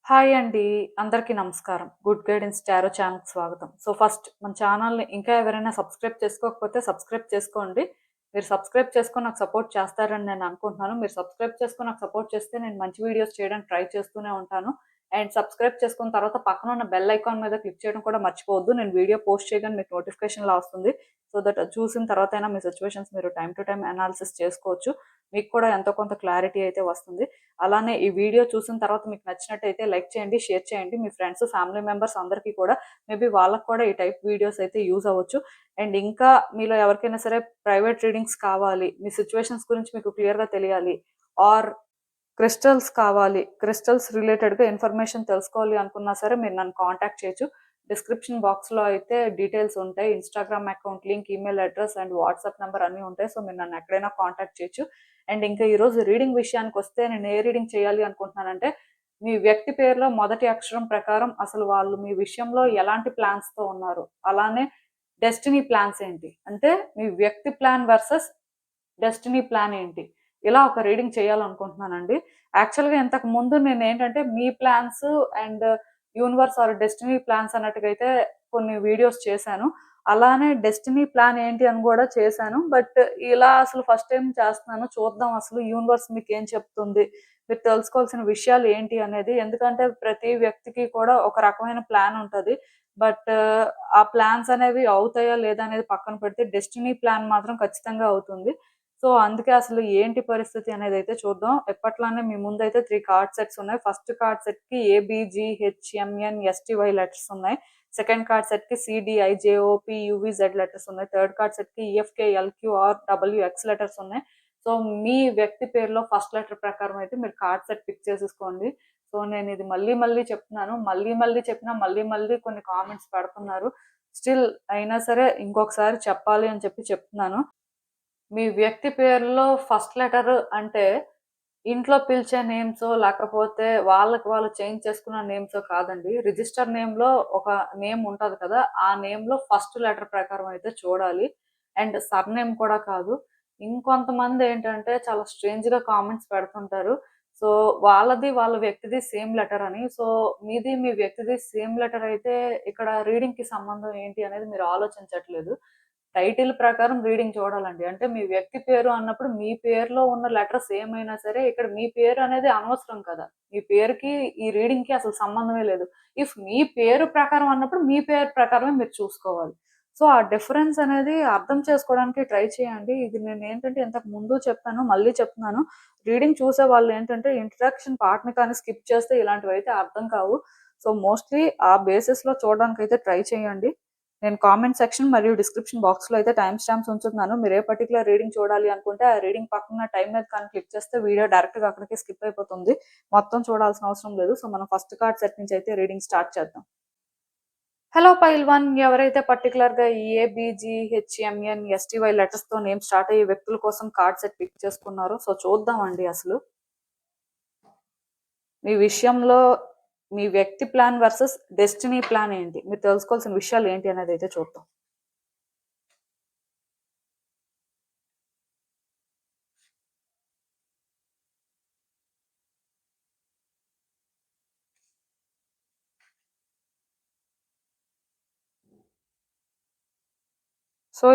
Hi అండి. అందరికీ నమస్కారం. గుడ్ గైడెన్స్ టారో ఛానల్‌కి స్వాగతం. ఫస్ట్ మన ఛానల్‌ని ఇంకా ఎవరైనా సబ్స్క్రైబ్ చేసుకోకపోతే సబ్స్క్రైబ్ చేసుకోండి. మీరు సబ్స్క్రైబ్ చేసుకొని నాకు సపోర్ట్ చేస్తారని నేను అనుకుంటున్నాను. మీరు సబ్స్క్రైబ్ చేసుకొని నాకు సపోర్ట్ చేస్తే నేను మంచి వీడియోస్ చేయడానికి ట్రై చేస్తూనే ఉంటాను. అండ్ సబ్స్క్రైబ్ చేసుకున్న తర్వాత పక్కన ఉన్న బెల్ ఐకాన్ మీద క్లిక్ చేయడం కూడా మర్చిపోవద్దు. నేను వీడియో పోస్ట్ చేయగానే మీకు నోటిఫికేషన్‌లా వస్తుంది. సో దట్ చూసిన తర్వాతైనా మీ సిట్యుయేషన్స్ మీరు టైమ్ టు టైమ్ అనాలిసిస్ చేసుకోవచ్చు. మీకు కూడా ఎంతో కొంత క్లారిటీ అయితే వస్తుంది. అలానే ఈ వీడియో చూసిన తర్వాత మీకు నచ్చినట్టయితే లైక్ చేయండి, షేర్ చేయండి. మీ ఫ్రెండ్స్, ఫ్యామిలీ మెంబర్స్ అందరికీ కూడా మేబీ వాళ్ళకి కూడా ఈ టైప్ వీడియోస్ అయితే యూజ్ అవ్వచ్చు. అండ్ ఇంకా మీలో ఎవరికైనా సరే ప్రైవేట్ రీడింగ్స్ కావాలి, మీ సిచ్యువేషన్స్ గురించి మీకు క్లియర్‌గా తెలియాలి, ఆర్ క్రిస్టల్స్ కావాలి, క్రిస్టల్స్ రిలేటెడ్‌గా ఇన్ఫర్మేషన్ తెలుసుకోవాలి అనుకున్నా సరే మీరు నన్ను కాంటాక్ట్ చేయొచ్చు. డిస్క్రిప్షన్ బాక్స్‌లో అయితే డీటెయిల్స్ ఉంటాయి. Instagram account link, email address and WhatsApp number అన్నీ ఉంటాయి. సో మీరు నన్ను ఎక్కడైనా కాంటాక్ట్ చేయొచ్చు. అండ్ ఇంకా ఈరోజు రీడింగ్ విషయానికొస్తే నేను ఏ రీడింగ్ చేయాలి అనుకుంటున్నానంటే, మీ వ్యక్తి పేరులో మొదటి అక్షరం ప్రకారం అసలు వాళ్ళు మీ విషయంలో ఎలాంటి ప్లాన్స్‌తో ఉన్నారు? అలానే డెస్టినీ ప్లాన్స్ ఏంటి? అంటే మీ వ్యక్తి ప్లాన్ వర్సెస్ డెస్టినీ ప్లాన్ ఏంటి? ఇలా ఒక రీడింగ్ చేయాలనుకుంటున్నానండి. యాక్చువల్‌గా ఇంతకు ముందు నేనేంటంటే మీ plans and universe or destiny plans అన్నట్టుగా అయితే కొన్ని వీడియోస్ చేశాను. అలానే డెస్టినీ ప్లాన్ ఏంటి అని గూడా చేశాను. బట్ ఇలా అసలు ఫస్ట్ టైమ్ చేస్తున్నాను. చూద్దాం అసలు యూనివర్స్ మీకేం చెప్తుంది? మీరు తెలుసుకోవాల్సిన విషయాలు ఏంటి అనేది. ఎందుకంటే ప్రతి వ్యక్తికి కూడా ఒక రకమైన ప్లాన్ ఉంటది. బట్ ఆ ప్లాన్స్ అనేవి అవుతాయా లేదా అనేది పక్కన పెడితే డెస్టినీ ప్లాన్ మాత్రం ఖచ్చితంగా అవుతుంది. అందుకే అసలు ఏంటి పరిస్థితి అనేదైతే చూద్దాం. ఎప్పట్లానే మీ ముందైతే 3 కార్డ్ సెట్స్ ఉన్నాయి. ఫస్ట్ కార్డ్ సెట్‌కి ఏబీజీహెచ్ఎంఎన్ఎస్టీవై లెటర్స్ ఉన్నాయి. సెకండ్ కార్డ్ సెట్‌కి సిడిఐజేఓపీయూవీజెడ్ లెటర్స్ ఉన్నాయి. థర్డ్ కార్డ్ సెట్‌కి ఈఎఫ్కేఎల్క్యూఆర్‌డబ్ల్యూఎక్స్ లెటర్స్ ఉన్నాయి. మీ వ్యక్తి పేరులో ఫస్ట్ లెటర్ ప్రకారం అయితే మీరు కార్డ్ సెట్ పిక్ చేసేసుకోండి. నేను ఇది మళ్ళీ మళ్ళీ చెప్తున్నాను. మళ్ళీ మళ్ళీ చెప్పినా మళ్ళీ మళ్ళీ కొన్ని కామెంట్స్ పెడుతున్నారు. స్టిల్ అయినా సరే ఇంకొకసారి చెప్పాలి అని చెప్పి చెప్తున్నాను. మీ వ్యక్తి పేరులో ఫస్ట్ లెటర్ అంటే ఇంట్లో పిలిచే నేమ్సో లేకపోతే వాళ్ళకి వాళ్ళు చేంజ్ చేసుకున్న నేమ్సో కాదండి. రిజిస్టర్ నేమ్‌లో ఒక నేమ్ ఉంటది కదా! ఆ నేమ్‌లో ఫస్ట్ లెటర్ ప్రకారం అయితే చూడాలి. అండ్ సర్‌నేమ్ కూడా కాదు. ఇంకొంతమందేంటంటే చాలా స్ట్రేంజ్‌గా కామెంట్స్ పెడుతుంటారు. సో, వాళ్ళది వాళ్ళ వ్యక్తిది సేమ్ లెటర్ అని. మీది మీ వ్యక్తిది సేమ్ లెటర్ అయితే ఇక్కడ రీడింగ్‌కి సంబంధం ఏంటి అనేది మీరు ఆలోచించట్లేదు. టైటిల్ ప్రకారం రీడింగ్ చూడాలండి. అంటే మీ వ్యక్తి పేరు అన్నప్పుడు మీ పేరులో ఉన్న లెటర్స్ ఏమైనా సరే ఇక్కడ మీ పేరు అనేది అనవసరం కదా! మీ పేరుకి ఈ రీడింగ్‌కి అసలు సంబంధమే లేదు. మీ పేరు ప్రకారం అన్నప్పుడు మీ పేరు ప్రకారమే మీరు చూసుకోవాలి. ఆ డిఫరెన్స్ అనేది అర్థం చేసుకోవడానికి ట్రై చేయండి. ఇది నేనేంటంటే ఇంతకు ముందు చెప్పాను, మళ్ళీ చెప్తున్నాను. రీడింగ్ చూసే వాళ్ళేంటంటే ఇంట్రడక్షన్ పార్ట్‌ని కానీ స్కిప్ చేస్తే ఇలాంటివైతే అర్థం కావు. మోస్ట్‌లీ ఆ బేసిస్‌లో చూడడానికైతే ట్రై చేయండి. నేను కామెంట్ సెక్షన్ మరియు డిస్క్రిప్షన్ బాక్స్‌లో అయితే టైమ్ స్టాంప్స్ ఉంచుతున్నాను. మీరు ఏ పర్టిక్యులర్ రీడింగ్ చూడాలి అనుకుంటే, ఆ రీడింగ్ పక్కన టైమ్ మీద కానీ క్లిక్ చేస్తే వీడియో డైరెక్ట్‌గా అక్కడికే స్కిప్ అయిపోతుంది. మొత్తం చూడాల్సిన అవసరం లేదు. మనం ఫస్ట్ కార్డ్ సెట్ నుంచి అయితే రీడింగ్ స్టార్ట్ చేద్దాం. హలో పైల్వాన్, ఎవరైతే పర్టిక్యులర్‌గా ఈ ఏబీజీహెచ్ఎంఎన్ఎస్టీవై లెటర్స్‌తో నేమ్ స్టార్ట్ అయ్యే వ్యక్తుల కోసం కార్డ్ సెట్ పిక్ చేసుకున్నారో చూద్దామండి అసలు. మీ విషయంలో మీ వ్యక్తి ప్లాన్ వర్సెస్ డెస్టినీ ప్లాన్ ఏంటి? మీరు తెలుసుకోవాల్సిన విషయాలు ఏంటి అనేదైతే చూద్దాం.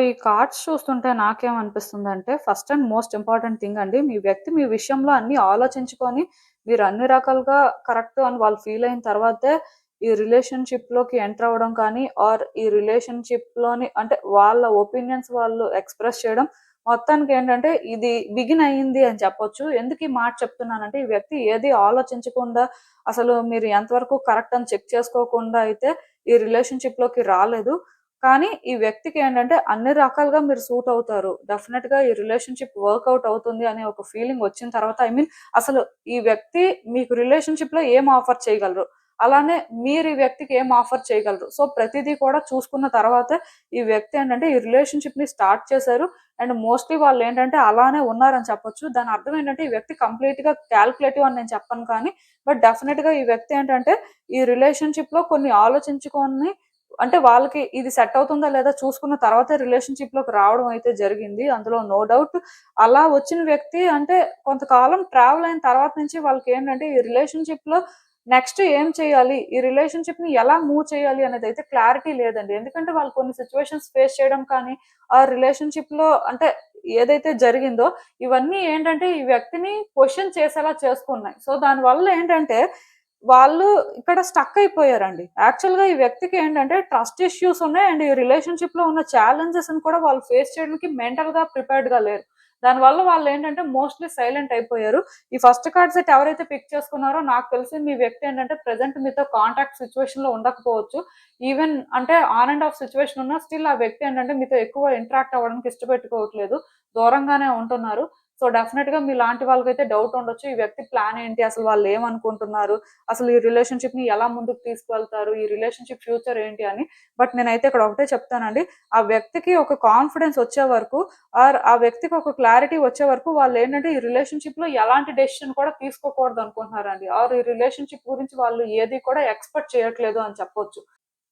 ఈ కార్డ్స్ చూస్తుంటే నాకేమనిపిస్తుందంటే, first and most important thing అండి. మీ వ్యక్తి మీ విషయంలో అన్నీ ఆలోచించుకొని, మీరు అన్ని రకాలుగా కరెక్ట్ అని వాళ్ళు ఫీల్ అయిన తర్వాతే ఈ రిలేషన్‌షిప్‌లోకి ఎంటర్ అవ్వడం కానీ, ఆర్ ఈ రిలేషన్‌షిప్‌లోని అంటే వాళ్ళ ఒపీనియన్స్ వాళ్ళు ఎక్స్‌ప్రెస్ చేయడం. మొత్తానికేంటంటే ఇది బిగిన్ అయింది అని చెప్పొచ్చు. ఎందుకు ఈ మాట చెప్తున్నానంటే, ఈ వ్యక్తి ఏది ఆలోచించకుండా అసలు మీరు ఎంతవరకు కరెక్ట్ అని చెక్ చేసుకోకుండా అయితే ఈ రిలేషన్‌షిప్‌లోకి రాలేదు. కానీ ఈ వ్యక్తికి ఏంటంటే అన్ని రకాలుగా మీరు సూట్ అవుతారు. డెఫినిట్‌గా ఈ రిలేషన్‌షిప్ వర్కౌట్ అవుతుంది అనే ఒక ఫీలింగ్ వచ్చిన తర్వాత అసలు ఈ వ్యక్తి మీకు రిలేషన్‌షిప్‌లో ఏం ఆఫర్ చేయగలరు? అలానే మీరు ఈ వ్యక్తికి ఏం ఆఫర్ చేయగలరు? ప్రతిదీ కూడా చూసుకున్న తర్వాతే ఈ వ్యక్తి ఏంటంటే ఈ రిలేషన్‌షిప్‌ని స్టార్ట్ చేశారు. అండ్ మోస్ట్‌లీ వాళ్ళేంటంటే అలానే ఉన్నారని చెప్పొచ్చు. దాని అర్థం ఏంటంటే ఈ వ్యక్తి కంప్లీట్‌గా కాలిక్యులేటివ్ అని నేను చెప్పను కానీ, బట్ డెఫినిట్‌గా ఈ వ్యక్తి ఏంటంటే ఈ రిలేషన్‌షిప్‌లో కొన్ని ఆలోచించుకొని అంటే వాళ్ళకి ఇది సెట్ అవుతుందా లేదా చూసుకున్న తర్వాతే రిలేషన్‌షిప్‌లోకి రావడం అయితే జరిగింది. అందులో నో డౌట్. అలా వచ్చిన వ్యక్తి అంటే కొంతకాలం ట్రావెల్ అయిన తర్వాత నుంచి వాళ్ళకేంటంటే ఈ రిలేషన్‌షిప్‌లో నెక్స్ట్ ఏం చేయాలి, ఈ రిలేషన్షిప్ ని ఎలా మూవ్ చేయాలి అనేది అయితే క్లారిటీ లేదండి. ఎందుకంటే వాళ్ళు కొన్ని సిచ్యువేషన్స్ ఫేస్ చేయడం కానీ, ఆ రిలేషన్షిప్ లో అంటే ఏదైతే జరిగిందో ఇవన్నీ ఏంటంటే ఈ వ్యక్తిని క్వశ్చన్ చేసేలా చేసుకున్నాయి. సో దానివల్ల ఏంటంటే వాళ్ళు ఇక్కడ స్టక్ అయిపోయారండి. యాక్చువల్ గా ఈ వ్యక్తికి ఏంటంటే ట్రస్ట్ ఇష్యూస్ ఉన్నాయి అండ్ ఈ రిలేషన్షిప్ లో ఉన్న ఛాలెంజెస్ కూడా వాళ్ళు ఫేస్ చేయడానికి మెంటల్ గా ప్రిపేర్డ్ గా లేరు. దానివల్ల వాళ్ళు ఏంటంటే మోస్ట్లీ సైలెంట్ అయిపోయారు. ఈ ఫస్ట్ కార్డ్ సెట్ ఎవరైతే పిక్ చేసుకున్నారో నాకు తెలిసి మీ వ్యక్తి ఏంటంటే ప్రెసెంట్ మీతో కాంటాక్ట్ సిచ్యువేషన్ లో ఉండకపోవచ్చు. ఈవెన్ అంటే ఆన్ అండ్ ఆఫ్ సిచ్యువేషన్ ఉన్నా స్టిల్ ఆ వ్యక్తి ఏంటంటే మీతో ఎక్కువ ఇంటరాక్ట్ అవ్వడానికి ఇష్టపెట్టుకోవట్లేదు, దూరంగానే ఉంటున్నారు. సో డెఫినెట్ గా మీలాంటి వాళ్ళకైతే డౌట్ ఉండొచ్చు, ఈ వ్యక్తి ప్లాన్ ఏంటి, అసలు వాళ్ళు ఏమనుకుంటున్నారు, అసలు ఈ రిలేషన్షిప్ ని ఎలా ముందుకు తీసుకువెళ్తారు, ఈ రిలేషన్షిప్ ఫ్యూచర్ ఏంటి అని. బట్ నేనైతే ఇక్కడ ఒకటే చెప్తానండి, ఆ వ్యక్తికి ఒక కాన్ఫిడెన్స్ వచ్చే వరకు ఆర్ ఆ వ్యక్తికి ఒక క్లారిటీ వచ్చే వరకు వాళ్ళు ఏంటంటే ఈ రిలేషన్షిప్ లో ఎలాంటి డెసిషన్ కూడా తీసుకోకూడదు అనుకుంటున్నారండి. ఆర్ ఈ రిలేషన్షిప్ గురించి వాళ్ళు ఏది కూడా ఎక్స్పెక్ట్ చేయట్లేదు అని చెప్పొచ్చు.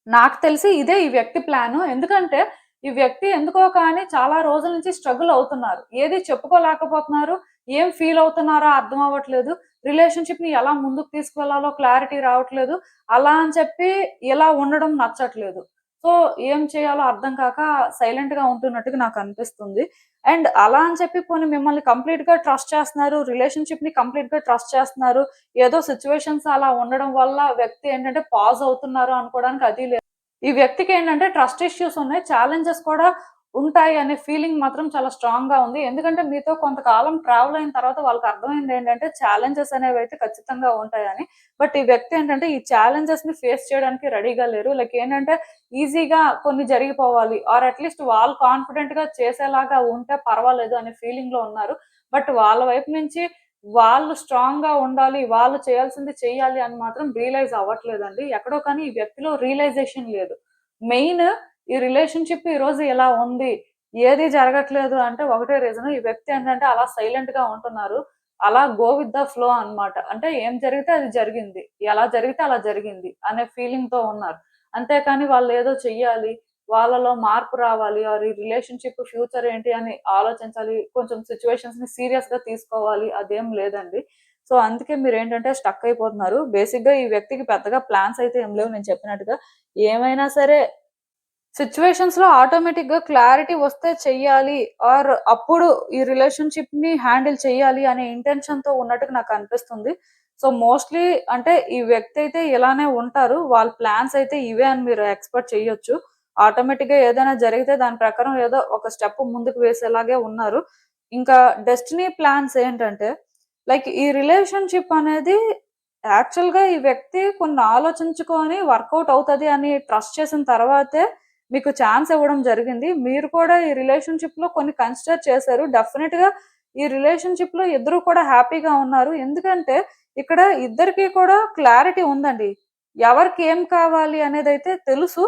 నాకు తెలిసి ఇదే ఈ వ్యక్తి ప్లాన్. ఎందుకంటే ఈ వ్యక్తి ఎందుకో కానీ చాలా రోజుల నుంచి స్ట్రగుల్ అవుతున్నారు, ఏది చెప్పుకోలేకపోతున్నారు, ఏం ఫీల్ అవుతున్నారో అర్థం అవ్వట్లేదు, రిలేషన్షిప్ ని ఎలా ముందుకు తీసుకువెళ్లాలో క్లారిటీ రావట్లేదు, అలా అని చెప్పి ఇలా ఉండడం నచ్చట్లేదు. సో ఏం చేయాలో అర్థం కాక సైలెంట్ గా ఉంటున్నట్టుగా నాకు అనిపిస్తుంది. అండ్ అలా అని చెప్పి పోనీ మిమ్మల్ని కంప్లీట్ గా ట్రస్ట్ చేస్తున్నారు, రిలేషన్షిప్ ని కంప్లీట్ గా ట్రస్ట్ చేస్తున్నారు, ఏదో సిచ్యువేషన్స్ అలా ఉండడం వల్ల వ్యక్తి ఏంటంటే పాజ్ అవుతున్నారు అనుకోవడానికి అది లేదు. ఈ వ్యక్తికి ఏంటంటే ట్రస్ట్ ఇష్యూస్ ఉన్నాయి, ఛాలెంజెస్ కూడా ఉంటాయి అనే ఫీలింగ్ మాత్రం చాలా స్ట్రాంగ్ గా ఉంది. ఎందుకంటే మీతో కొంతకాలం ట్రావెల్ అయిన తర్వాత వాళ్ళకి అర్థమైంది ఏంటంటే ఛాలెంజెస్ అనేవి అయితే ఖచ్చితంగా ఉంటాయని. బట్ ఈ వ్యక్తి ఏంటంటే ఈ ఛాలెంజెస్ ని ఫేస్ చేయడానికి రెడీగా లేరు. లైక్ ఏంటంటే ఈజీగా కొన్ని జరిగిపోవాలి ఆర్ అట్లీస్ట్ వాళ్ళు కాన్ఫిడెంట్ గా చేసేలాగా ఉంటే పర్వాలేదు అనే ఫీలింగ్ లో ఉన్నారు. బట్ వాళ్ళ వైపు నుంచి వాళ్ళు స్ట్రాంగ్ గా ఉండాలి, వాళ్ళు చేయాల్సింది చెయ్యాలి అని మాత్రం రియలైజ్ అవ్వట్లేదండి. ఎక్కడో కానీ ఈ వ్యక్తిలో రియలైజేషన్ లేదు. మెయిన్ ఈ రిలేషన్షిప్ ఈ రోజు ఎలా ఉంది, ఏది జరగట్లేదు అంటే ఒకటే రీజన్, ఈ వ్యక్తి ఏంటంటే అలా సైలెంట్ గా ఉంటున్నారు, అలా గో విత్ ద ఫ్లో అన్నమాట. అంటే ఏం జరిగితే అది జరిగింది, ఎలా జరిగితే అలా జరిగింది అనే ఫీలింగ్ తో ఉన్నారు. అంతేకాని వాళ్ళు ఏదో చెయ్యాలి, వాళ్ళలో మార్పు రావాలి ఆర్ ఈ రిలేషన్షిప్ ఫ్యూచర్ ఏంటి అని ఆలోచించాలి, కొంచెం సిచ్యువేషన్స్ ని సీరియస్ గా తీసుకోవాలి, అదేం లేదండి. సో అందుకే మీరు ఏంటంటే స్టక్ అయిపోతున్నారు. బేసిక్ గా ఈ వ్యక్తికి పెద్దగా ప్లాన్స్ అయితే ఏం లేవు నేను చెప్పినట్టుగా. ఏమైనా సరే సిచ్యువేషన్స్ లో ఆటోమేటిక్ గా క్లారిటీ వస్తే చెయ్యాలి ఆర్ అప్పుడు ఈ రిలేషన్షిప్ ని హ్యాండిల్ చెయ్యాలి అనే ఇంటెన్షన్ తో ఉన్నట్టుగా నాకు అనిపిస్తుంది. సో మోస్ట్లీ అంటే ఈ వ్యక్తి అయితే ఇలానే ఉంటారు, వాళ్ళ ప్లాన్స్ అయితే ఇవే అని మీరు ఎక్స్పెక్ట్ చేయొచ్చు. ఆటోమేటిక్ గా ఏదైనా జరిగితే దాని ప్రకారం ఏదో ఒక స్టెప్ ముందుకు వేసేలాగే ఉన్నారు. ఇంకా డెస్టినీ ప్లాన్స్ ఏంటంటే లైక్ ఈ రిలేషన్షిప్ అనేది యాక్చువల్ గా ఈ వ్యక్తి కొన్ని ఆలోచించుకొని వర్కౌట్ అవుతది అని ట్రస్ట్ చేసిన తర్వాతే మీకు ఛాన్స్ ఇవ్వడం జరిగింది. మీరు కూడా ఈ రిలేషన్షిప్ లో కొన్ని కన్సిడర్ చేశారు. డెఫినెట్ గా ఈ రిలేషన్షిప్ లో ఇద్దరు కూడా హ్యాపీగా ఉన్నారు. ఎందుకంటే ఇక్కడ ఇద్దరికి కూడా క్లారిటీ ఉందండి, ఎవరికి ఏం కావాలి అనేది అయితే తెలుసు.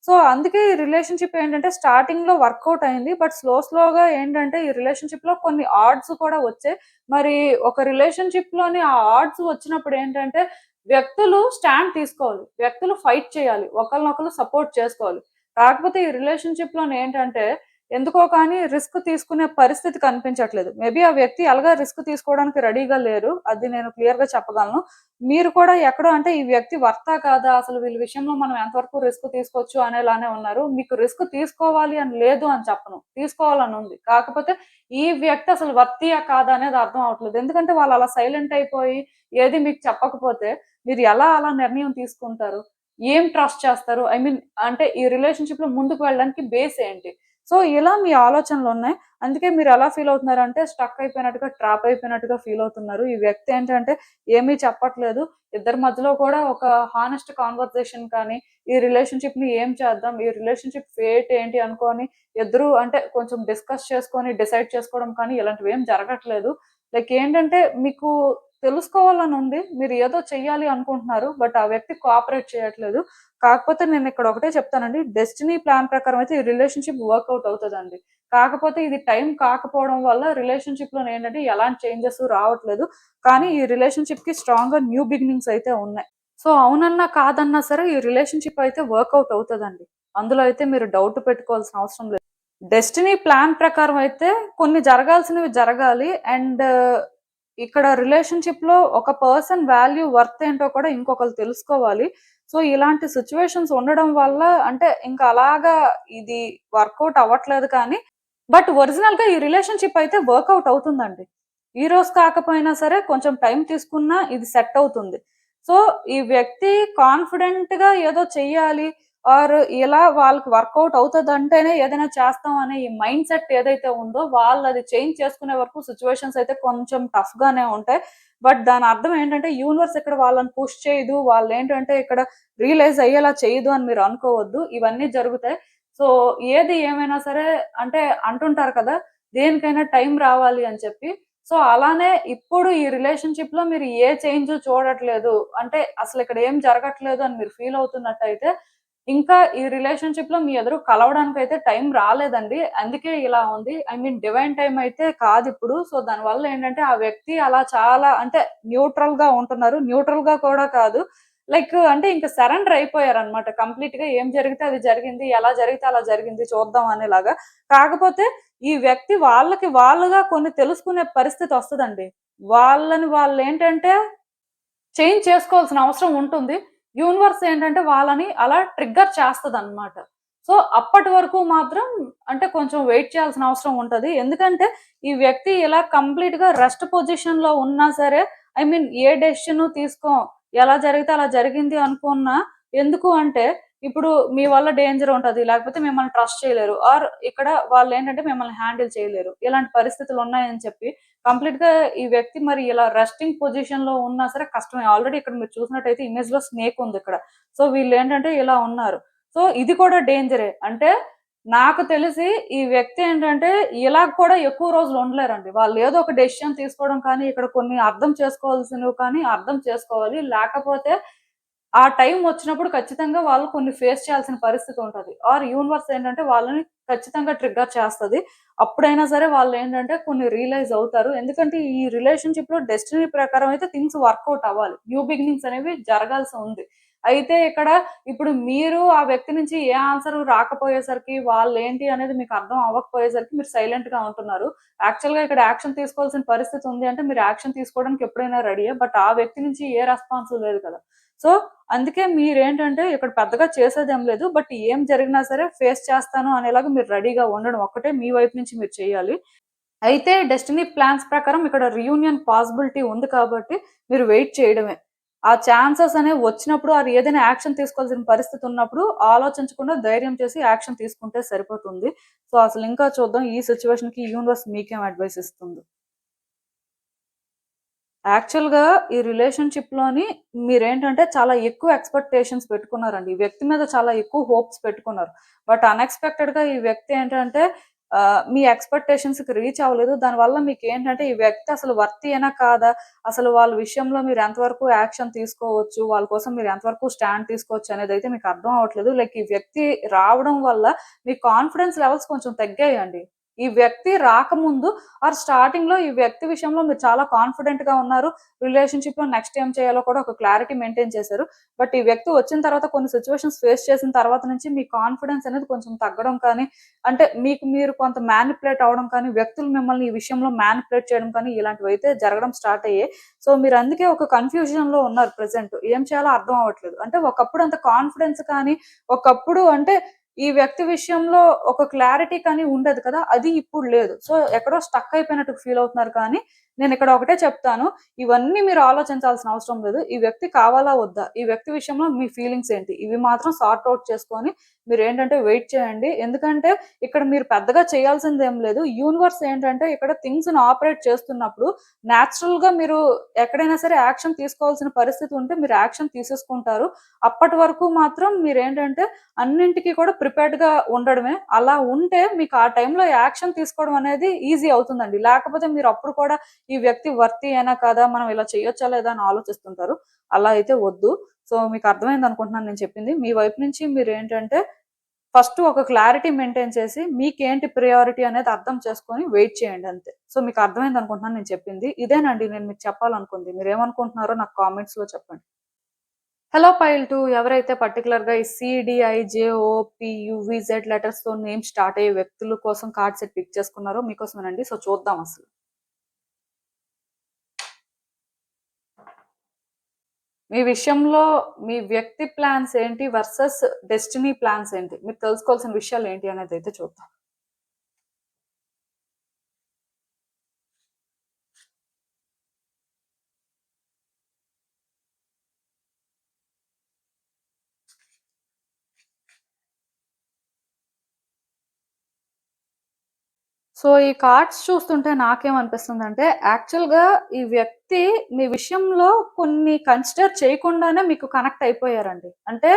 సో అందుకే ఈ రిలేషన్షిప్ ఏంటంటే స్టార్టింగ్ లో వర్కౌట్ అయింది. బట్ స్లోగా ఏంటంటే ఈ రిలేషన్షిప్ లో కొన్ని ఆడ్స్ కూడా వచ్చాయి. మరి ఒక రిలేషన్షిప్ లోని ఆ ఆడ్స్ వచ్చినప్పుడు ఏంటంటే వ్యక్తులు స్టాండ్ తీసుకోవాలి, వ్యక్తులు ఫైట్ చేయాలి, ఒకరినొకరు సపోర్ట్ చేసుకోవాలి. కాకపోతే ఈ రిలేషన్షిప్ లోని ఏంటంటే ఎందుకో కానీ రిస్క్ తీసుకునే పరిస్థితి కనిపించట్లేదు. మేబీ ఆ వ్యక్తి అలాగా రిస్క్ తీసుకోవడానికి రెడీగా లేరు, అది నేను క్లియర్ గా చెప్పగలను. మీరు కూడా ఎక్కడో అంటే ఈ వ్యక్తి వర్తా కాదా, అసలు వీళ్ళ విషయంలో మనం ఎంతవరకు రిస్క్ తీసుకోవచ్చు అనేలానే ఉన్నారు. మీకు రిస్క్ తీసుకోవాలి అని లేదు అని చెప్పను, తీసుకోవాలని ఉంది. కాకపోతే ఈ వ్యక్తి అసలు వర్తియా కాదా అనేది అర్థం అవట్లేదు. ఎందుకంటే వాళ్ళు అలా సైలెంట్ అయిపోయి ఏది మీకు చెప్పకపోతే మీరు ఎలా అలా నిర్ణయం తీసుకుంటారు, ఏం ట్రస్ట్ చేస్తారు, ఐ మీన్ అంటే ఈ రిలేషన్షిప్ లో ముందుకు వెళ్ళడానికి బేస్ ఏంటి. సో ఇలా మీ ఆలోచనలు ఉన్నాయి. అందుకే మీరు ఎలా ఫీల్ అవుతున్నారు అంటే స్టక్ అయిపోయినట్టుగా, ట్రాప్ అయిపోయినట్టుగా ఫీల్ అవుతున్నారు. ఈ వ్యక్తి ఏంటంటే ఏమీ చెప్పట్లేదు. ఇద్దరి మధ్యలో కూడా ఒక హానెస్ట్ కాన్వర్సేషన్ కానీ, ఈ రిలేషన్షిప్ ని ఏం చేద్దాం, ఈ రిలేషన్షిప్ ఫేట్ ఏంటి అనుకొని ఇద్దరు అంటే కొంచెం డిస్కస్ చేసుకొని డిసైడ్ చేసుకోవడం కానీ ఇలాంటివి ఏం జరగట్లేదు. లైక్ ఏంటంటే మీకు తెలుసుకోవాలని ఉంది, మీరు ఏదో చెయ్యాలి అనుకుంటున్నారు, బట్ ఆ వ్యక్తి కోఆపరేట్ చేయట్లేదు. కాకపోతే నేను ఇక్కడ ఒకటే చెప్తానండి, డెస్టినీ ప్లాన్ ప్రకారం అయితే ఈ రిలేషన్షిప్ వర్కౌట్ అవుతుందండి. కాకపోతే ఇది టైం కాకపోవడం వల్ల రిలేషన్షిప్ లో ఏంటంటే ఎలాంటి చేంజెస్ రావట్లేదు. కానీ ఈ రిలేషన్షిప్ కి స్ట్రాంగ్ గా న్యూ బిగినింగ్స్ అయితే ఉన్నాయి. సో అవునన్నా కాదన్నా సరే ఈ రిలేషన్షిప్ అయితే వర్కౌట్ అవుతుందండి, అందులో అయితే మీరు డౌట్ పెట్టుకోవాల్సిన అవసరం లేదు. డెస్టినీ ప్లాన్ ప్రకారం అయితే కొన్ని జరగాల్సినవి జరగాలి. అండ్ ఇక్కడ రిలేషన్‌షిప్ లో ఒక పర్సన్ వాల్యూ వర్త్ ఏంటో కూడా ఇంకొకళ్ళు తెలుసుకోవాలి. సో, ఇలాంటి సిట్యుయేషన్స్ ఉండడం వల్ల అంటే ఇంకా అలాగా ఇది వర్కౌట్ అవ్వట్లేదు కానీ, బట్ ఒరిజినల్‌గా ఈ రిలేషన్‌షిప్ అయితే వర్కౌట్ అవుతుందండి. ఈ రోజు కాకపోయినా సరే కొంచెం టైం తీసుకున్నా ఇది సెట్ అవుతుంది. సో, ఈ వ్యక్తి కాన్ఫిడెంట్‌గా ఏదో చెయ్యాలి ఆర్ ఇలా వాళ్ళకి వర్కౌట్ అవుతదంటేనే ఏదైనా చేస్తాం అనే ఈ మైండ్ సెట్ ఏదైతే ఉందో వాళ్ళది చేంజ్ చేసుకునే వరకు సిట్యుయేషన్స్ అయితే కొంచెం టఫ్‌గానే ఉంటాయి. బట్ దాని అర్థం ఏంటంటే యూనివర్స్ ఇక్కడ వాళ్ళని పుష్ చేయదు. వాళ్ళేంటంటే ఇక్కడ రియలైజ్ అయ్యేలా చేయదు అని మీరు అనుకోవద్దు. ఇవన్నీ జరుగుతాయి. సో, ఏది ఏమైనా సరే అంటే అంటుంటారు కదా! దేనికైనా టైం రావాలి అని చెప్పి. సో, అలానే ఇప్పుడు ఈ రిలేషన్‌షిప్‌లో మీరు ఏ చేంజు చూడట్లేదు. అంటే అసలిక్కడ ఏం జరగట్లేదు అని మీరు ఫీల్ అవుతున్నట్టయితే, ఇంకా ఈ రిలేషన్‌షిప్‌లో మీ ఎదురు కలవడానికైతే టైం రాలేదండి. అందుకే ఇలా ఉంది. ఐ మీన్ డివైన్ టైమ్ అయితే కాదిప్పుడు. సో, దానివల్ల ఏంటంటే ఆ వ్యక్తి అలా చాలా అంటే న్యూట్రల్‌గా ఉంటున్నారు. న్యూట్రల్‌గా కూడా కాదు. లైక్ అంటే ఇంక సరెండర్ అయిపోయారనమాట. కంప్లీట్‌గా ఏం జరిగితే అది జరిగింది. ఎలా జరిగితే అలా జరిగింది చూద్దాం అనేలాగా. కాకపోతే ఈ వ్యక్తి వాళ్ళకి వాళ్ళుగా కొన్ని తెలుసుకునే పరిస్థితొస్తదండి. వాళ్ళని వాళ్ళేంటంటే చేంజ్ చేసుకోవాల్సిన అవసరం ఉంటుంది. యూనివర్స్ ఏంటంటే వాళ్ళని అలా ట్రిగ్గర్ చేస్తదనమాట. సో, అప్పటి వరకు మాత్రం అంటే కొంచెం వెయిట్ చేయాల్సిన అవసరం ఉంటది. ఎందుకంటే ఈ వ్యక్తి ఇలా కంప్లీట్‌గా రెస్ట్ పొజిషన్‌లో ఉన్నా సరే ఐ మీన్ ఏ డెసిషను తీసుకోం. ఎలా జరిగితే అలా జరిగింది అనుకున్నా ఎందుకు అంటే ఇప్పుడు మీ వల్ల డేంజర్ ఉంటది. లేకపోతే మిమ్మల్ని ట్రస్ట్ చేయలేరు. ఆర్ ఇక్కడ వాళ్ళేంటంటే మిమ్మల్ని హ్యాండిల్ చేయలేరు. ఇలాంటి పరిస్థితులున్నాయని చెప్పి కంప్లీట్‌గా ఈ వ్యక్తి మరి ఇలా రెస్టింగ్ పొజిషన్‌లో ఉన్నా సరే కష్టమే. ఆల్రెడీ ఇక్కడ మీరు చూసినట్టయితే ఇమేజ్‌లో స్నేక్ ఉందిక్కడ. సో, వీళ్ళేంటంటే ఇలా ఉన్నారు. సో, ఇది కూడా డేంజరే. అంటే నాకు తెలిసి ఈ వ్యక్తి ఏంటంటే ఇలా కూడా ఎక్కువ రోజులు ఉండలేరండి. వాళ్ళు ఏదో ఒక డెసిషన్ తీసుకోవడం కానీ, ఇక్కడ కొన్ని అర్థం చేసుకోవాల్సినవి కానీ అర్థం చేసుకోవాలి. లేకపోతే ఆ టైం వచ్చినప్పుడు ఖచ్చితంగా వాళ్ళు కొన్ని ఫేస్ చేయాల్సిన పరిస్థితి ఉంటది. ఆర్ యూనివర్స్ ఏంటంటే వాళ్ళని ఖచ్చితంగా ట్రిగ్గర్ చేస్తది. అప్పుడైనా సరే వాళ్ళేంటంటే కొన్ని రియలైజ్ అవుతారు. ఎందుకంటే ఈ రిలేషన్‌షిప్‌లో డెస్టినీ ప్రకారం అయితే థింగ్స్ వర్కౌట్ అవ్వాలి. న్యూ బిగినింగ్స్ అనేవి జరగాల్సి ఉంది. అయితే ఇక్కడ ఇప్పుడు మీరు ఆ వ్యక్తి నుంచి ఏ ఆన్సర్ రాకపోయేసరికి వాళ్ళేంటి అనేది మీకు అర్థం అవ్వకపోయేసరికి మీరు సైలెంట్‌గా ఉంటున్నారు. యాక్చువల్‌గా ఇక్కడ యాక్షన్ తీసుకోవాల్సిన పరిస్థితి ఉంది అంటే మీరు యాక్షన్ తీసుకోవడానికి ఎప్పుడైనా రెడీయే. బట్ ఆ వ్యక్తి నుంచి ఏ రెస్పాన్సు లేదు కదా! సో, అందుకే మీరేంటంటే ఇక్కడ పెద్దగా చేసేదేం లేదు. బట్ ఏం జరిగినా సరే ఫేస్ చేస్తాను అనేలాగా మీరు రెడీగా ఉండడం ఒక్కటే మీ వైపు నుంచి మీరు చేయాలి. అయితే డెస్టినీ ప్లాన్స్ ప్రకారం ఇక్కడ రీయూనియన్ పాసిబిలిటీ ఉంది కాబట్టి మీరు వెయిట్ చేయడమే. ఆ ఛాన్సెస్ అనేవి వచ్చినప్పుడు ఆర్ ఏదైనా యాక్షన్ తీసుకోవాల్సిన పరిస్థితి ఉన్నప్పుడు ఆలోచించకుండా ధైర్యం చేసి యాక్షన్ తీసుకుంటే సరిపోతుంది. సో, అసలు ఇంకా చూద్దాం ఈ సిట్యుయేషన్‌కి యూనివర్స్ మీకేం అడ్వైస్ ఇస్తుందో. యాక్చువల్‌గా ఈ రిలేషన్‌షిప్‌లోని మీరేంటంటే చాలా ఎక్కువ ఎక్స్‌పెక్టేషన్స్ పెట్టుకున్నారండి. ఈ వ్యక్తి మీద చాలా ఎక్కువ హోప్స్ పెట్టుకున్నారు. బట్ అన్‌ఎక్స్‌పెక్టెడ్‌గా ఈ వ్యక్తి ఏంటంటే మీ ఎక్స్‌పెక్టేషన్స్‌కి రీచ్ అవ్వలేదు. దానివల్ల మీకేంటంటే ఈ వ్యక్తి అసలు వర్తీయేనా కాదా? అసలు వాళ్ళ విషయంలో మీరు ఎంతవరకు యాక్షన్ తీసుకోవచ్చు? వాళ్ళ కోసం మీరు ఎంతవరకు స్టాండ్ తీసుకోవచ్చు అనేదైతే మీకు అర్థం అవ్వట్లేదు. లైక్ ఈ వ్యక్తి రావడం వల్ల మీ కాన్ఫిడెన్స్ లెవెల్స్ కొంచెం తగ్గాయండి. ఈ వ్యక్తి రాకముందు ఆర్ స్టార్టింగ్‌లో ఈ వ్యక్తి విషయంలో మీరు చాలా కాన్ఫిడెంట్‌గా ఉన్నారు. రిలేషన్‌షిప్‌లో నెక్స్ట్ ఏం చేయాలో కూడా ఒక క్లారిటీ మెయింటైన్ చేశారు. బట్ ఈ వ్యక్తి వచ్చిన తర్వాత కొన్ని సిట్యుయేషన్స్ ఫేస్ చేసిన తర్వాత నుంచి మీ కాన్ఫిడెన్స్ అనేది కొంచెం తగ్గడం కానీ, అంటే మీకు మీరు కొంత మ్యానిపులేట్ అవ్వడం కానీ, వ్యక్తులు మిమ్మల్ని ఈ విషయంలో మ్యానిపులేట్ చేయడం కానీ ఇలాంటివైతే జరగడం స్టార్ట్ అయ్యాయి. సో, మీరు అందుకే ఒక కన్‌ఫ్యూజన్‌లో ఉన్నారు ప్రెజెంట్. ఏం చేయాలో అర్థం అవ్వట్లేదు. అంటే ఒకప్పుడు అంత కాన్ఫిడెన్స్ కానీ, ఒకప్పుడు అంటే ఈ వ్యక్తి విషయంలో ఒక క్లారిటీ కానీ ఉండదు కదా! అది ఇప్పుడు లేదు. సో, ఎక్కడో స్టక్ అయిపోయినట్టు ఫీల్ అవుతున్నారు కానీ, నేనిక్కడ ఒకటే చెప్తాను. ఇవన్నీ మీరు ఆలోచించాల్సిన అవసరం లేదు. ఈ వ్యక్తి కావాలా? వద్దా? ఈ వ్యక్తి విషయంలో మీ ఫీలింగ్స్ ఏంటి? ఇవి మాత్రం సార్ట్ ఔట్ చేసుకొని మీరేంటంటే వెయిట్ చేయండి. ఎందుకంటే ఇక్కడ మీరు పెద్దగా చేయాల్సిందేం లేదు. యూనివర్స్ ఏంటంటే ఇక్కడ థింగ్స్‌ని ఆపరేట్ చేస్తున్నప్పుడు నేచురల్‌గా మీరు ఎక్కడైనా సరే యాక్షన్ తీసుకోవాల్సిన పరిస్థితి ఉంటే మీరు యాక్షన్ తీసేసుకుంటారు. అప్పటి వరకు మాత్రం మీరేంటంటే అన్నింటికి కూడా ప్రిపేర్డ్‌గా ఉండడమే. అలా ఉంటే మీకు ఆ టైంలో యాక్షన్ తీసుకోవడం అనేది ఈజీ అవుతుందండి. లేకపోతే మీరు అప్పుడు కూడా ఈ వ్యక్తి వర్తీయేనా కాదా? మనం ఇలా చేయొచ్చా లేదా? అని ఆలోచిస్తుంటారు. అలా అయితే వద్దు. సో, మీకు అర్థమైందనుకుంటున్నాను నేను చెప్పింది. మీ వైపు నుంచి మీరేంటంటే ఫస్ట్ ఒక క్లారిటీ మెయింటైన్ చేసి మీకేంటి ప్రియారిటీ అనేది అర్థం చేసుకొని వెయిట్ చేయండి అంతే. సో, మీకు అర్థమైందనుకుంటున్నాను నేను చెప్పింది. ఇదేనండి నేను మీకు చెప్పాలనుకుంది. మీరేమనుకుంటున్నారో నాకు కామెంట్స్‌లో చెప్పండి. హలో పైల్ 2 ఎవరైతే పర్టిక్యులర్‌గా ఈ CDIJOPUVZ లెటర్స్‌తో నేమ్ స్టార్ట్ అయ్యే వ్యక్తుల కోసం కార్డ్ సెట్ పిక్ చేసుకున్నారో మీకోసమేనండి. సో, చూద్దాం అసలు. మీ విషయంలో మీ వ్యక్తి ప్లాన్స్ ఏంటి వర్సెస్ డెస్టినీ ప్లాన్స్ ఏంటి? మీరు తెలుసుకోవాల్సిన విషయాలు ఏంటి అనేదైతే చూద్దాం. సో, ఈ కార్డ్స్ చూస్తుంటే నాకేమనిపిస్తుందంటే, యాక్చువల్‌గా ఈ వ్యక్తి మీ విషయంలో కొన్ని కన్సిడర్ చేయకుండానే మీకు కనెక్ట్ అయిపోయారండి. అంటే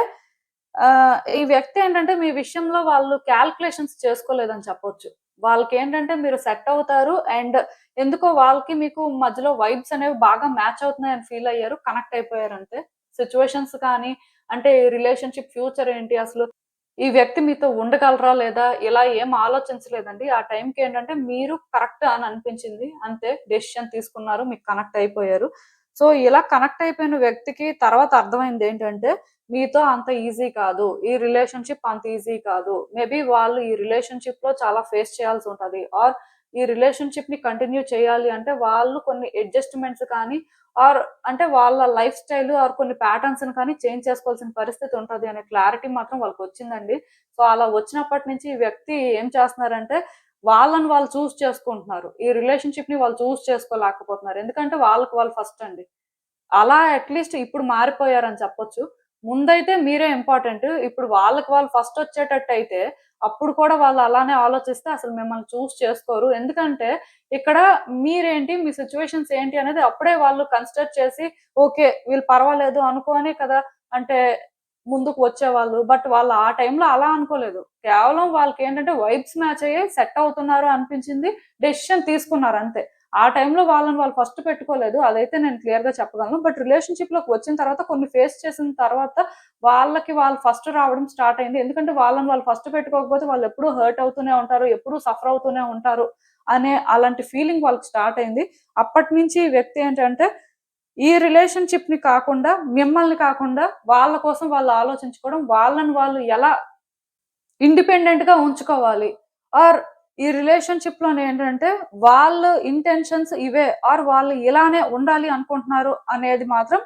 ఈ వ్యక్తి ఏంటంటే మీ విషయంలో వాళ్ళు కాలిక్యులేషన్స్ చేసుకోలేదని చెప్పొచ్చు. వాళ్ళకేంటంటే మీరు సెట్ అవుతారు అండ్ ఎందుకో వాళ్ళకి మీకు మధ్యలో వైబ్స్ అనేవి బాగా మ్యాచ్ అవుతున్నాయని ఫీల్ అయ్యారు. కనెక్ట్ అయిపోయారంతే. సిట్యుయేషన్స్ కానీ, అంటే రిలేషన్‌షిప్ ఫ్యూచర్ ఏంటి అసలు ఈ వ్యక్తి మీతో ఉండగలరా? లేదా? ఇలా ఏం ఆలోచించలేదండి. ఆ టైంకేంటంటే మీరు కరెక్ట్ అని అనిపించింది. అంతే డెసిషన్ తీసుకున్నారు. మీకు కనెక్ట్ అయిపోయారు. సో, ఇలా కనెక్ట్ అయిపోయిన వ్యక్తికి తర్వాత అర్థమైందేంటంటే, మీతో అంత ఈజీ కాదు. ఈ రిలేషన్‌షిప్ అంత ఈజీ కాదు. మేబీ వాళ్ళు ఈ రిలేషన్‌షిప్‌లో చాలా ఫేస్ చేయాల్సుంటది. ఆర్ ఈ రిలేషన్‌షిప్‌ని కంటిన్యూ చేయాలి అంటే వాళ్ళు కొన్ని అడ్జస్ట్‌మెంట్స్ కానీ ఆర్ అంటే వాళ్ళ లైఫ్ స్టైల్ ఆర్ కొన్ని ప్యాటర్న్స్‌ని కానీ చేంజ్ చేసుకోవాల్సిన పరిస్థితి ఉంటది అనే క్లారిటీ మాత్రం వాళ్ళకొచ్చిందండి. సో, అలా వచ్చినప్పటి నుంచి ఈ వ్యక్తి ఏం చేస్తున్నారంటే, వాళ్ళని వాళ్ళు చూజ్ చేసుకుంటున్నారు. ఈ రిలేషన్‌షిప్‌ని వాళ్ళు చూజ్ చేసుకోలేకపోతున్నారు. ఎందుకంటే వాళ్ళకి వాళ్ళు ఫస్ట్ అండి. అలా అట్‌లీస్ట్ ఇప్పుడు మారిపోయారని చెప్పొచ్చు. ముందైతే మీరే ఇంపార్టెంట్. ఇప్పుడు వాళ్ళకి వాళ్ళు ఫస్ట్ వచ్చేటట్టయితే, అప్పుడు కూడా వాళ్ళు అలానే ఆలోచిస్తే అసలు మిమ్మల్ని చూజ్ చేసుకోరు. ఎందుకంటే ఇక్కడ మీరేంటి, మీ సిట్యుయేషన్స్ ఏంటి అనేది అప్పుడే వాళ్ళు కన్సిడర్ చేసి, ఓకే. వీళ్ళు పర్వాలేదు అనుకోనే కదా! అంటే ముందుకు వచ్చేవాళ్ళు. బట్ వాళ్ళు ఆ టైంలో అలా అనుకోలేదు. కేవలం వాళ్ళకేంటంటే వైబ్స్ మ్యాచ్ అయ్యాయి, సెట్ అవుతున్నారు అనిపించింది. డెసిషన్ తీసుకున్నారు అంతే. ఆ టైంలో వాళ్ళని వాళ్ళు ఫస్ట్ పెట్టుకోలేదు. అదైతే నేను క్లియర్‌గా చెప్పగలను. బట్ రిలేషన్‌షిప్‌లోకి వచ్చిన తర్వాత కొన్ని ఫేస్ చేసిన తర్వాత వాళ్ళకి వాళ్ళు ఫస్ట్ రావడం స్టార్ట్ అయింది. ఎందుకంటే వాళ్ళని వాళ్ళు ఫస్ట్ పెట్టుకోకపోతే వాళ్ళు ఎప్పుడూ హర్ట్ అవుతూనే ఉంటారు. ఎప్పుడూ సఫర్ అవుతూనే ఉంటారు అనే అలాంటి ఫీలింగ్ వాళ్ళకి స్టార్ట్ అయింది. అప్పటినుంచి ఈ వ్యక్తి ఏంటంటే ఈ రిలేషన్‌షిప్‌ని కాకుండా మిమ్మల్ని కాకుండా వాళ్ళ కోసం వాళ్ళు ఆలోచించుకోవడం, వాళ్ళని వాళ్ళు ఎలా ఇండిపెండెంట్‌గా ఉంచుకోవాలి. ఆర్ ఈ రిలేషన్‌షిప్‌లోనేంటంటే వాళ్ళ ఇంటెన్షన్స్ ఇవే ఆర్ వాళ్ళు ఇలానే ఉండాలి అనుకుంటున్నారు అనేది మాత్రం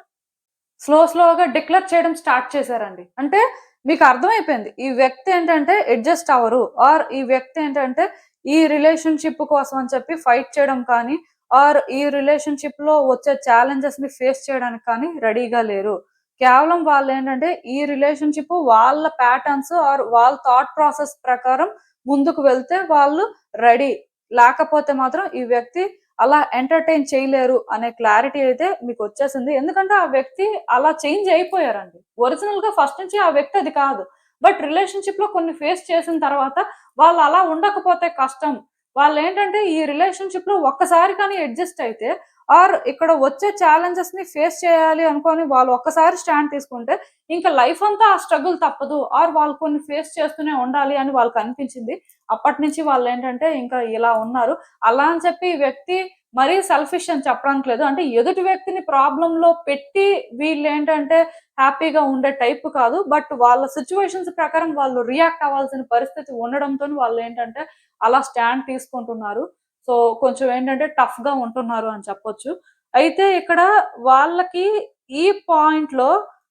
స్లోగా డిక్లేర్ చేయడం స్టార్ట్ చేశారండి. అంటే మీకు అర్థమైపోయింది. ఈ వ్యక్తి ఏంటంటే అడ్జస్ట్ అవ్వరు. ఆర్ ఈ వ్యక్తి ఏంటంటే ఈ రిలేషన్‌షిప్ కోసం అని చెప్పి ఫైట్ చేయడం కానీ, ఆర్ ఈ రిలేషన్‌షిప్‌లో వచ్చే ఛాలెంజెస్‌ని ఫేస్ చేయడానికి కానీ రెడీగా లేరు. కేవలం వాళ్ళేంటంటే ఈ రిలేషన్‌షిప్ వాళ్ళ ప్యాటర్న్స్ ఆర్ వాళ్ళ థాట్ ప్రాసెస్ ప్రకారం ముందుకు వెళ్తే వాళ్ళు రెడీ. లేకపోతే మాత్రం ఈ వ్యక్తి అలా ఎంటర్‌టైన్ చేయలేరు అనే క్లారిటీ అయితే మీకొచ్చేసింది. ఎందుకంటే ఆ వ్యక్తి అలా చేంజ్ అయిపోయారండి. ఒరిజినల్‌గా ఫస్ట్ నుంచి ఆ వ్యక్తి అది కాదు. బట్ రిలేషన్‌షిప్‌లో కొన్ని ఫేస్ చేసిన తర్వాత వాళ్ళు అలా ఉండకపోతే కష్టం. వాళ్ళేంటంటే ఈ రిలేషన్‌షిప్‌లో ఒక్కసారి కానీ అడ్జస్ట్ అయితే ఆర్ ఇక్కడ వచ్చే ఛాలెంజెస్‌ని ఫేస్ చేయాలి అనుకోని వాళ్ళు ఒక్కసారి స్టాండ్ తీసుకుంటే ఇంక లైఫ్ అంతా ఆ స్ట్రగుల్ తప్పదు. ఆర్ వాళ్ళు కొన్ని ఫేస్ చేస్తూనే ఉండాలి అని వాళ్ళకనిపించింది. అప్పటినుంచి వాళ్ళేంటంటే ఇంకా ఇలా ఉన్నారు. అలా అని చెప్పి ఈ వ్యక్తి మరీ సెల్ఫిష్ అని చెప్పడానికి లేదు. అంటే ఎదుటి వ్యక్తిని ప్రాబ్లమ్‌లో పెట్టి వీళ్ళేంటంటే హ్యాపీగా ఉండే టైప్ కాదు. బట్ వాళ్ళ సిట్యుయేషన్స్ ప్రకారం వాళ్ళు రియాక్ట్ అవ్వాల్సిన పరిస్థితి ఉండడంతోని వాళ్ళేంటంటే అలా స్టాండ్ తీసుకుంటున్నారు. సో, కొంచెం ఏంటంటే టఫ్‌గా ఉంటున్నారు అని చెప్పొచ్చు. అయితే ఇక్కడ వాళ్ళకి ఈ పాయింట్‌లో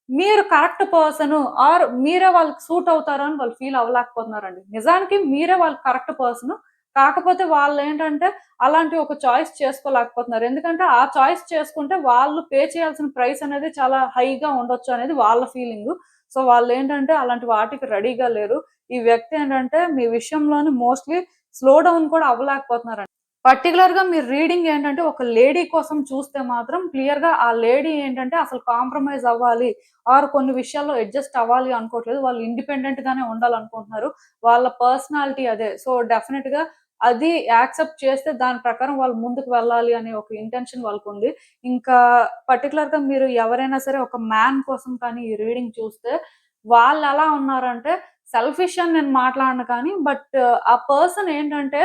మీరు కరెక్ట్ పర్సను ఆర్ మీరే వాళ్ళకి సూట్ అవుతారు అని వాళ్ళు ఫీల్ అవ్వలేకపోతున్నారండి. నిజానికి మీరే వాళ్ళకి కరెక్ట్ పర్సను. కాకపోతే వాళ్ళేంటంటే అలాంటి ఒక చాయిస్ చేసుకోలేకపోతున్నారు. ఎందుకంటే ఆ చాయిస్ చేసుకుంటే వాళ్ళు పే చేయాల్సిన ప్రైస్ అనేది చాలా హైగా ఉండొచ్చు అనేది వాళ్ళ ఫీలింగు. సో, వాళ్ళేంటంటే అలాంటి వాటికి రెడీగా లేరు. ఈ వ్యక్తి ఏంటంటే మీ విషయంలోని మోస్ట్‌లీ స్లో డౌన్ కూడా అవ్వలేకపోతున్నారండి. పర్టిక్యులర్‌గా మీరు రీడింగ్ ఏంటంటే ఒక లేడీ కోసం చూస్తే మాత్రం క్లియర్‌గా ఆ లేడీ ఏంటంటే అసలు కాంప్రమైజ్ అవ్వాలి ఆర్ కొన్ని విషయాల్లో అడ్జస్ట్ అవ్వాలి అనుకోవట్లేదు. వాళ్ళు ఇండిపెండెంట్ గానే ఉండాలనుకుంటున్నారు. వాళ్ళ పర్సనాలిటీ అదే. సో, డెఫినిట్‌గా అది యాక్సెప్ట్ చేస్తే దాని ప్రకారం వాళ్ళు ముందుకు వెళ్ళాలి అనే ఒక ఇంటెన్షన్ వాళ్ళకుంది. ఇంకా పర్టిక్యులర్‌గా మీరు ఎవరైనా సరే ఒక మ్యాన్ కోసం కానీ ఈ రీడింగ్ చూస్తే వాళ్ళెలా ఉన్నారంటే సెల్ఫిష్ అని నేను మాట్లాడను కానీ బట్ ఆ పర్సన్ ఏంటంటే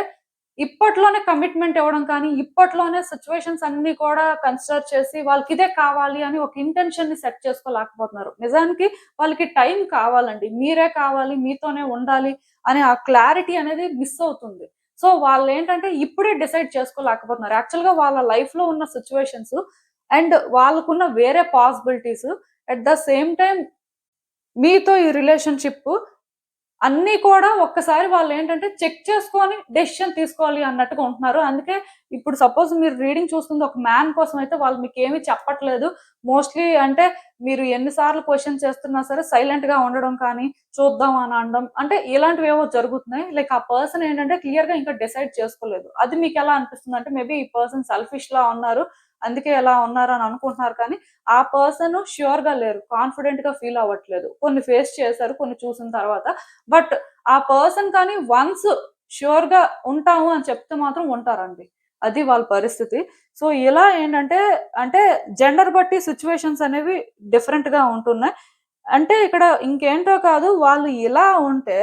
ఇప్పట్లోనే కమిట్మెంట్ ఇవ్వడం కానీ, ఇప్పట్లోనే సిట్యుయేషన్స్ అన్నీ కూడా కన్సిడర్ చేసి వాళ్ళకిదే కావాలి అని ఒక ఇంటెన్షన్‌ని సెట్ చేసుకోలేకపోతున్నారు. నిజానికి వాళ్ళకి టైం కావాలండి. మీరే కావాలి, మీతోనే ఉండాలి అనే ఆ క్లారిటీ అనేది మిస్ అవుతుంది. సో, వాళ్ళేంటంటే ఇప్పుడే డిసైడ్ చేసుకోలేకపోతున్నారు. యాక్చువల్‌గా వాళ్ళ లైఫ్‌లో ఉన్న సిట్యుయేషన్స్ అండ్ వాళ్ళకున్న వేరే possibilities at the same time మీతో ఈ రిలేషన్షిప్ అన్నీ కూడా ఒక్కసారి వాళ్ళు ఏంటంటే చెక్ చేసుకొని డెసిషన్ తీసుకోవాలి అన్నట్టుగా ఉంటున్నారు. అందుకే ఇప్పుడు సపోజ్ మీరు రీడింగ్ చూస్తుంది ఒక మ్యాన్ కోసం అయితే వాళ్ళు మీకేమి చెప్పట్లేదు. మోస్ట్‌లీ అంటే మీరు ఎన్ని సార్లు క్వెషన్ చేస్తున్నా సరే సైలెంట్‌గా ఉండడం కానీ, చూద్దాం అని అనడం అంటే ఇలాంటివేవో జరుగుతున్నాయి. లైక్ ఆ పర్సన్ ఏంటంటే క్లియర్‌గా ఇంకా డిసైడ్ చేసుకోలేదు. అది మీకెలా అనిపిస్తుందంటే మేబీ ఈ పర్సన్ సెల్ఫిష్‌లా ఉన్నారు. అందుకే ఇలా ఉన్నారు అని అనుకుంటున్నారు కానీ ఆ పర్సన్ ష్యూర్‌గా లేరు. కాన్ఫిడెంట్‌గా ఫీల్ అవ్వట్లేదు. కొన్ని ఫేస్ చేశారు కొన్ని చూసిన తర్వాత. బట్ ఆ పర్సన్ కానీ వన్స్ ష్యూర్‌గా ఉంటాము అని చెప్తే మాత్రం ఉంటారండి. అది వాళ్ళ పరిస్థితి. సో, ఇలా ఏంటంటే అంటే జెండర్ బట్టి సిట్యుయేషన్స్ అనేవి డిఫరెంట్‌గా ఉంటున్నాయి. అంటే ఇక్కడ ఇంకేంటో కాదు వాళ్ళు ఇలా ఉంటే